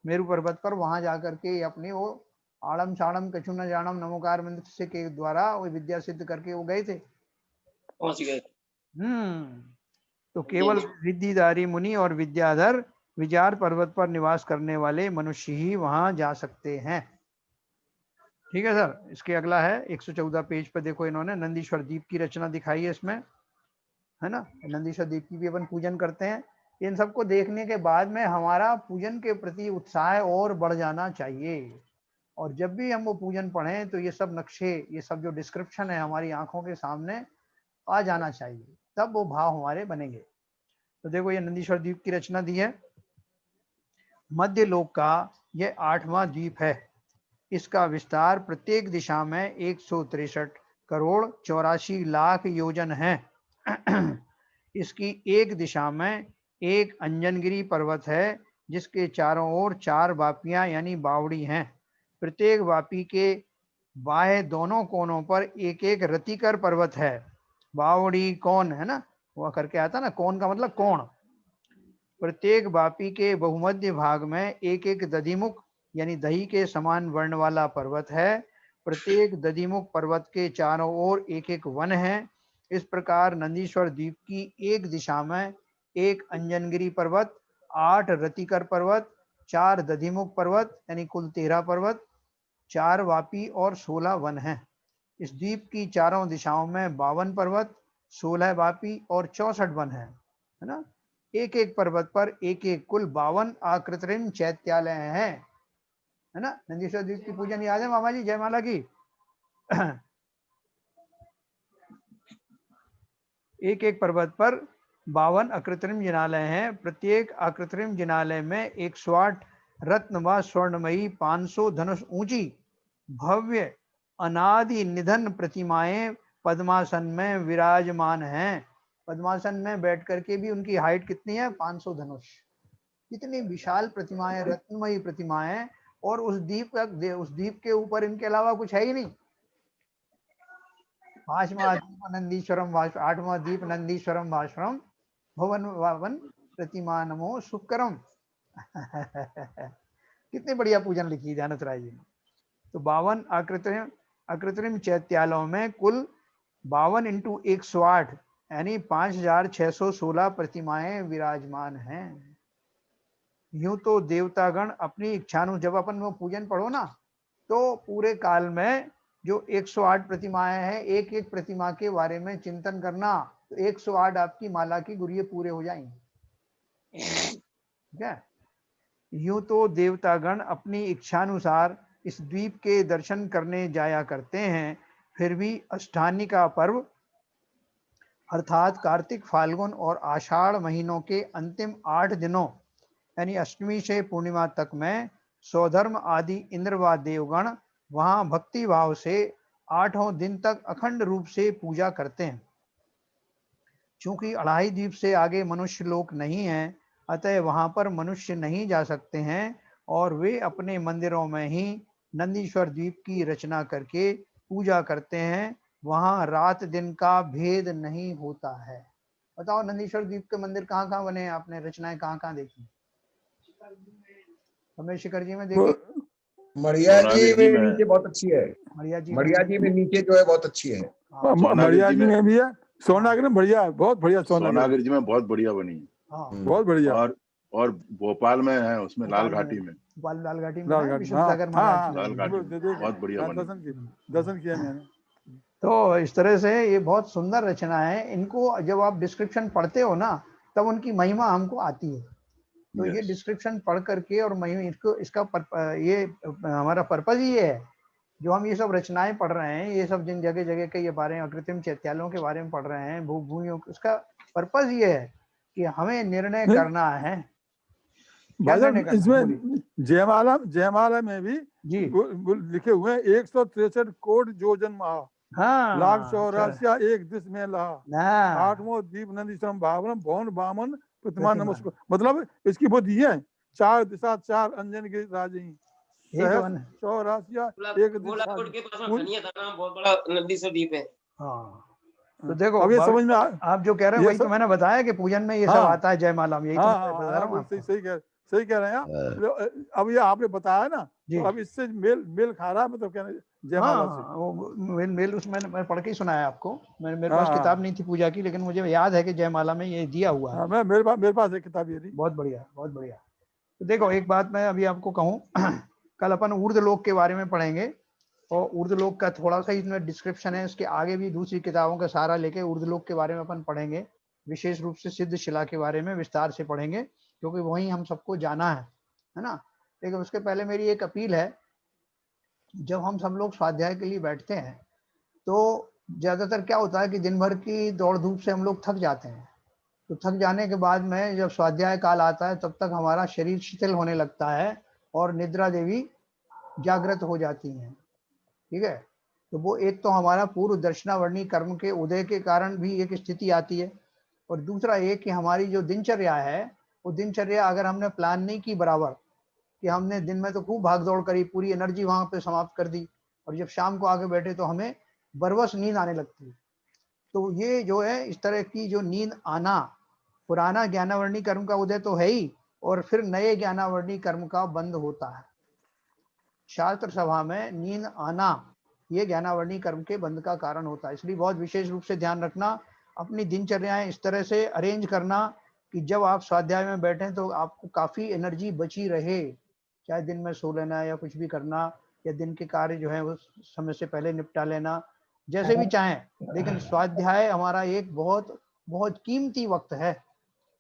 मेरु पर्वत पर, वहां जाकर के अपनी वो आड़म साड़म कछु न जानम नमोकार मंत्र से के द्वारा वो विद्या सिद्ध करके वो गए थे,
पहुंच गए।
तो केवल रिद्धिधारी मुनि और विद्याधर विचार पर्वत पर निवास करने वाले मनुष्य ही वहां जा सकते हैं। ठीक है सर। इसके अगला है 114 पेज पर, देखो इन्होंने नंदीश्वर दीप की रचना दिखाई है इसमें, है ना। नंदीश्वर दीप की भी अपन पूजन करते हैं। इन सबको देखने के बाद में हमारा पूजन के प्रति उत्साह और बढ़ जाना चाहिए, और जब भी हम वो पूजन पढ़ें तो ये सब नक्शे, ये सब जो डिस्क्रिप्शन है हमारी आंखों के सामने आ जाना चाहिए, तब वो भाव हमारे बनेंगे। तो देखो ये नंदीश्वर द्वीप की रचना दी है। मध्य लोक का यह 8वां द्वीप है। इसका विस्तार प्रत्येक दिशा में 163 करोड़ 84 लाख योजन है। इसकी एक दिशा में एक अंजनगिरी पर्वत है, जिसके चारों ओर 4 वापियां यानी बावड़ी हैं। प्रत्येक वापी के बाएं दोनों कोनों पर एक एक रतिकर पर्वत है। बावड़ी कौन है ना, वह करके आता ना, कौन का मतलब कोण। प्रत्येक वापी के बहुमध्य भाग में एक एक दधिमुख यानी दही के समान वर्ण वाला पर्वत है। प्रत्येक दधिमुख पर्वत के चारों ओर एक एक वन है। इस प्रकार नंदीश्वर द्वीप की एक दिशा में एक अंजनगिरी पर्वत, 8 रतिकर पर्वत, 4 दधिमुख पर्वत यानी कुल 13 पर्वत, 4 वापी और 16 वन हैं। इस द्वीप की चारों दिशाओं में 52 पर्वत, 16 वापी और 64 वन है ना। एक एक पर्वत पर एक एक कुल 52 आकृत्रिम चैत्यालय हैं, है ना। नंदीश्वर द्वीप की पूजन याद है मामा जी, जयमाला की? एक एक पर्वत पर 52 अकृत्रिम जिनालय हैं। प्रत्येक अकृत्रिम जिनालय में 108 रत्न व स्वर्णमयी 500 धनुष ऊंची भव्य अनादि निधन प्रतिमाएं पद्मासन में विराजमान हैं। पद्मासन में बैठ करके भी उनकी हाइट कितनी है? 500 धनुष। कितनी विशाल प्रतिमाएं, रत्नमयी प्रतिमाएं। और उस द्वीप के ऊपर इनके अलावा कुछ है ही नहीं। 5वां द्वीप नंदीश्वरम, 8वां द्वीप नंदीश्वरम वाश्रम भवन वावन प्रतिमा नमो शुक्रम। कितनी बढ़िया पूजन लिखी है ध्यानत राय जी ने। तो 52 अकृत्रिम चैत्यालयों में कुल 52 × 108 यानी 5616 प्रतिमाएं विराजमान हैं। यूं तो देवतागण अपनी इच्छानु, जब अपन वो पूजन पढ़ो ना, तो पूरे काल में जो 108 प्रतिमाएं हैं, एक एक प्रतिमा के बारे में चिंतन करना, तो 108 आपकी माला की गुरिये पूरे हो जाएंगे। ठीक है। यूं तो देवतागण अपनी इच्छानुसार इस द्वीप के दर्शन करने जाया करते हैं, फिर भी अष्टानी का पर्व अर्थात कार्तिक, फाल्गुन और आषाढ़ महीनों के अंतिम 8 दिनों यानी अष्टमी से पूर्णिमा तक में स्वधर्म आदि इंद्र व देवगण वहां भक्ति भाव से 8 दिन तक अखंड रूप से पूजा करते हैं। चूंकि अढ़ाई द्वीप से आगे मनुष्य लोक नहीं है, अतः वहां पर मनुष्य नहीं जा सकते हैं और वे अपने मंदिरों में ही नंदीश्वर द्वीप की रचना करके पूजा करते हैं, वहां रात दिन का भेद नहीं होता है। बताओ नंदीश्वर द्वीप के मंदिर कहाँ कहाँ बने हैं, आपने रचनाएं कहाँ कहाँ देखी? हमें शिखर जी में देखी,
मड़िया जी
सोनागिर जी
में
में,
नीचे बहुत अच्छी है।
मरिया जी
मड़िया जी में
में।
नीचे जो है बहुत अच्छी है।
हाँ,
सोनागिर
मड़िया
जी
जी
में,
में भी है, सोनागिरी में बढ़िया है, बहुत बढ़िया सोनागिरी,
सोनागिर जी में बहुत बढ़िया बनी है।
हाँ,
बहुत बढ़िया।
और भोपाल में है, उसमें लाल
भोपाल
घाटी में,
भोपाल लाल घाटी में
लाल
है,
घाटी में,
विष्णु
हाँ
सागर
हाँ
महाराज
हाँ,
जी
लाल
की।
घाटी में बहुत बढ़िया
हाँ,
बनी।
दर्शन किया मैंने।
तो इस तरह से ये बहुत सुंदर रचना है। इनको जब आप डिस्क्रिप्शन पढ़ते हो ना, तब उनकी महिमा हमको आती है। तो ये
यस,
डिस्क्रिप्शन पढ़ करके और महिमा इसको इसका ये हमारा पर्पज ये है, जो हम ये सब रचनाएं पढ़ रहे हैं, ये सब जिन जगह जगह के ये बारे में कृत्रिम चैत्यालयों के बारे में पढ़ रहे हैं, भूमियों, उसका पर्पज ये है कि हमें निर्णय
नहीं
करना है। क्या
भाईजान,
निर्णय करना है? बोलिए
इसमें जयमाला में भी
जी।
लिखे हुए हैं 163 कोट योजन महा, लाख
हाँ, अच्छा।
84 एक दिश में लहा,
हाँ,
आठवां दीप नंदीश्वरम भावनम भवन बामन प्रतिमा
प्रतिमा
नमस्कार। मतलब इसकी बुद्धि है, चार दिशा चार अंजन के राजे,
यही तो है
सहस
ना।
84 एक दिश
गोला कोट के पास में
कुल।
फनिया था नाम, बहुत बड़ा नंदीश्वर द्वीप है।
हाँ, तो देखो
अब ये समझ में
आप जो कह रहे हैं
ये
वही तो
सब,
मैंने बताया कि पूजन में ये सब
हाँ
आता है, जयमाला में, यही तो
हाँ
मैं
हाँ
बता रहा
हाँ,
हूँ
सही
आपको।
सही कह रहे हैं आप। अब ये आपने बताया ना,
जी।
तो अब इससे मेल खा रहा है, मतलब कहना जयमाला से।
हाँ, वो मेल उसमें मैं पढ़ के ही सुनाया आपको। मेरे
हाँ
पास किताब
हाँ
नहीं थी पूजा की, लेकिन मुझे याद है कि जयमाला में ये दिया हुआ है।
हाँ, मेरे पास एक किताब ये थी।
बहुत बढ़िया, बहुत बढ़िया। तो देखो एक बात मैं अभी आपको कहूँ, कल अपन ऊर्ध्वलोक के बारे में पढ़ेंगे, और ऊर्ध्वलोक का थोड़ा सा इसमें डिस्क्रिप्शन है, इसके आगे भी दूसरी किताबों का सहारा लेके ऊर्ध्वलोक के बारे में अपन पढ़ेंगे, विशेष रूप से सिद्ध शिला के बारे में विस्तार से पढ़ेंगे, क्योंकि वही हम सबको जाना है ना। लेकिन उसके पहले मेरी एक अपील है, जब हम सब लोग स्वाध्याय के लिए बैठते हैं, तो ज्यादातर क्या होता है कि दिन भर की दौड़ धूप से हम लोग थक जाते हैं। तो थक जाने के बाद में जब स्वाध्याय काल आता है, तब तक हमारा शरीर शिथिल होने लगता है और निद्रा देवी जागृत हो जाती हैं। ठीक है, तो वो एक तो हमारा पूर्व दर्शनावर्णी कर्म के उदय के कारण भी एक स्थिति आती है, और दूसरा ये कि हमारी जो दिनचर्या है, वो दिनचर्या अगर हमने प्लान नहीं की बराबर, कि हमने दिन में तो खूब भाग दौड़ करी, पूरी एनर्जी वहां पे समाप्त कर दी, और जब शाम को आके बैठे तो हमें बरबस नींद आने लगती है। तो ये जो है इस तरह की जो नींद आना, पुराना ज्ञानावर्णी कर्म का उदय तो है ही, और फिर नए ज्ञानावर्णी कर्म का बंद होता है। शास्त्र सभा में नींद आना ये ज्ञानावर्णी कर्म के बंद का कारण होता है। इसलिए बहुत विशेष रूप से ध्यान रखना, अपनी दिनचर्याएं इस तरह से अरेंज करना कि जब आप स्वाध्याय में बैठें तो आपको काफी एनर्जी बची रहे, चाहे दिन में सो लेना या कुछ भी करना, या दिन के कार्य जो है वो समय से पहले निपटा लेना, जैसे भी चाहें। लेकिन स्वाध्याय हमारा एक बहुत बहुत कीमती वक्त है।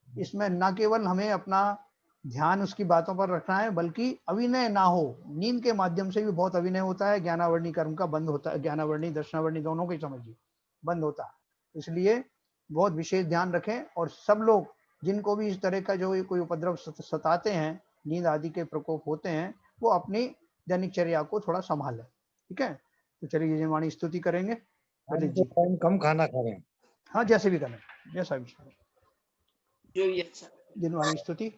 इसमें न केवल हमें अपना ध्यान उसकी बातों पर रखना है, बल्कि अभिनय ना हो, नींद के माध्यम से भी बहुत अभिनय होता है, ज्ञानावर्णी कर्म का बंद होता है, ज्ञानावर्णी दर्शनावर्णी दोनों को ही समझिए बंद होता है। इसलिए बहुत विशेष ध्यान रखें, और सब लोग जिनको भी इस तरह का जो कोई उपद्रव सताते हैं, नींद आदि के प्रकोप होते हैं, वो अपनी दैनिकचर्या को थोड़ा संभालें। ठीक है, तो चलिए यजमानी स्तुति करेंगे ललित जी।
टाइम कम खाना खा रहे हैं।
हाँ, जैसे भी करें, जैसा भी
जो भी अच्छा।
दिनवाणी स्तुति।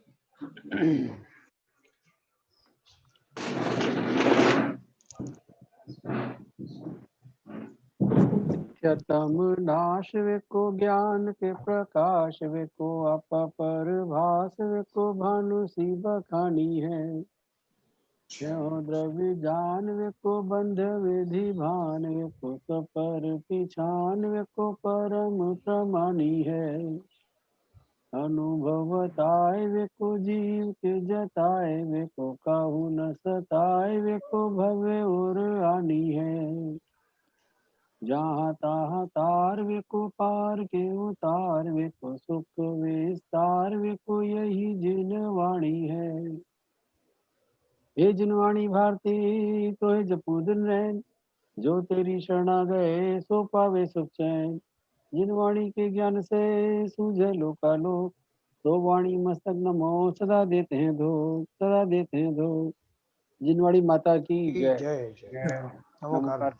शतम नाश को ज्ञान के प्रकाश को पर भास को भानु सी बखानी है। क्यों द्रव्य जान को बंध विधि भान को पर पिछान को परम प्रमाणी है। अनुभवताय वे को जीव के जताए वे को काहू न सताए वे को भवे और आनी है। जहाँ तहाँ तार वे को पार के उतार वे को सुख विस्तार वे को यही जिनवाणी है। हे जिनवाणी भारती तो है जपू दिन रैन, जो तेरी शरणा गए सो पावे सुख चैन। जिनवाणी के ज्ञान से सूझे लोकालोक, तो वाणी मस्तक नमो सदा देते हैं धो, सदा देते हैं धो। जिनवाणी माता की जय।
जय जय। नमोकार।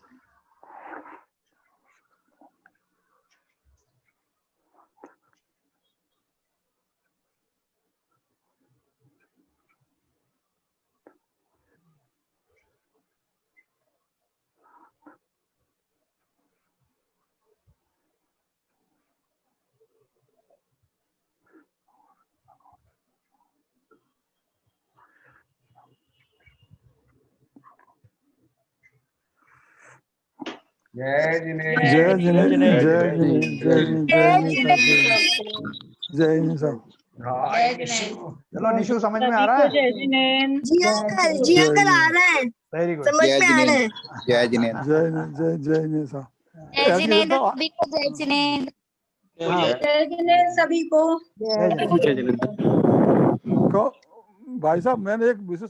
जय जिनेन्द्र।
जय जिनेन्द्र, जय
जिनेन्द्र।
जिनेन्द्र, जय जिनेन्द्र, जय जिनेन्द्र साहब।
हाय निशु।
चलो निशु समझ में आ रहा है?
जय जिनेन्द्र।
जी अंकल आ रहा है,
वेरी गुड।
समझ में आ रहा है।
जय जिनेन्द्र।
जय जय जय जिनेन्द्र साहब।
जय
ऐसे
जिनेन्द्र
तो
सभी को, जय जिनेन्द्र।
जय जिनेन्द्र सभी को।
जय जिनेन्द्र।
भाई साहब मैंने एक विशेष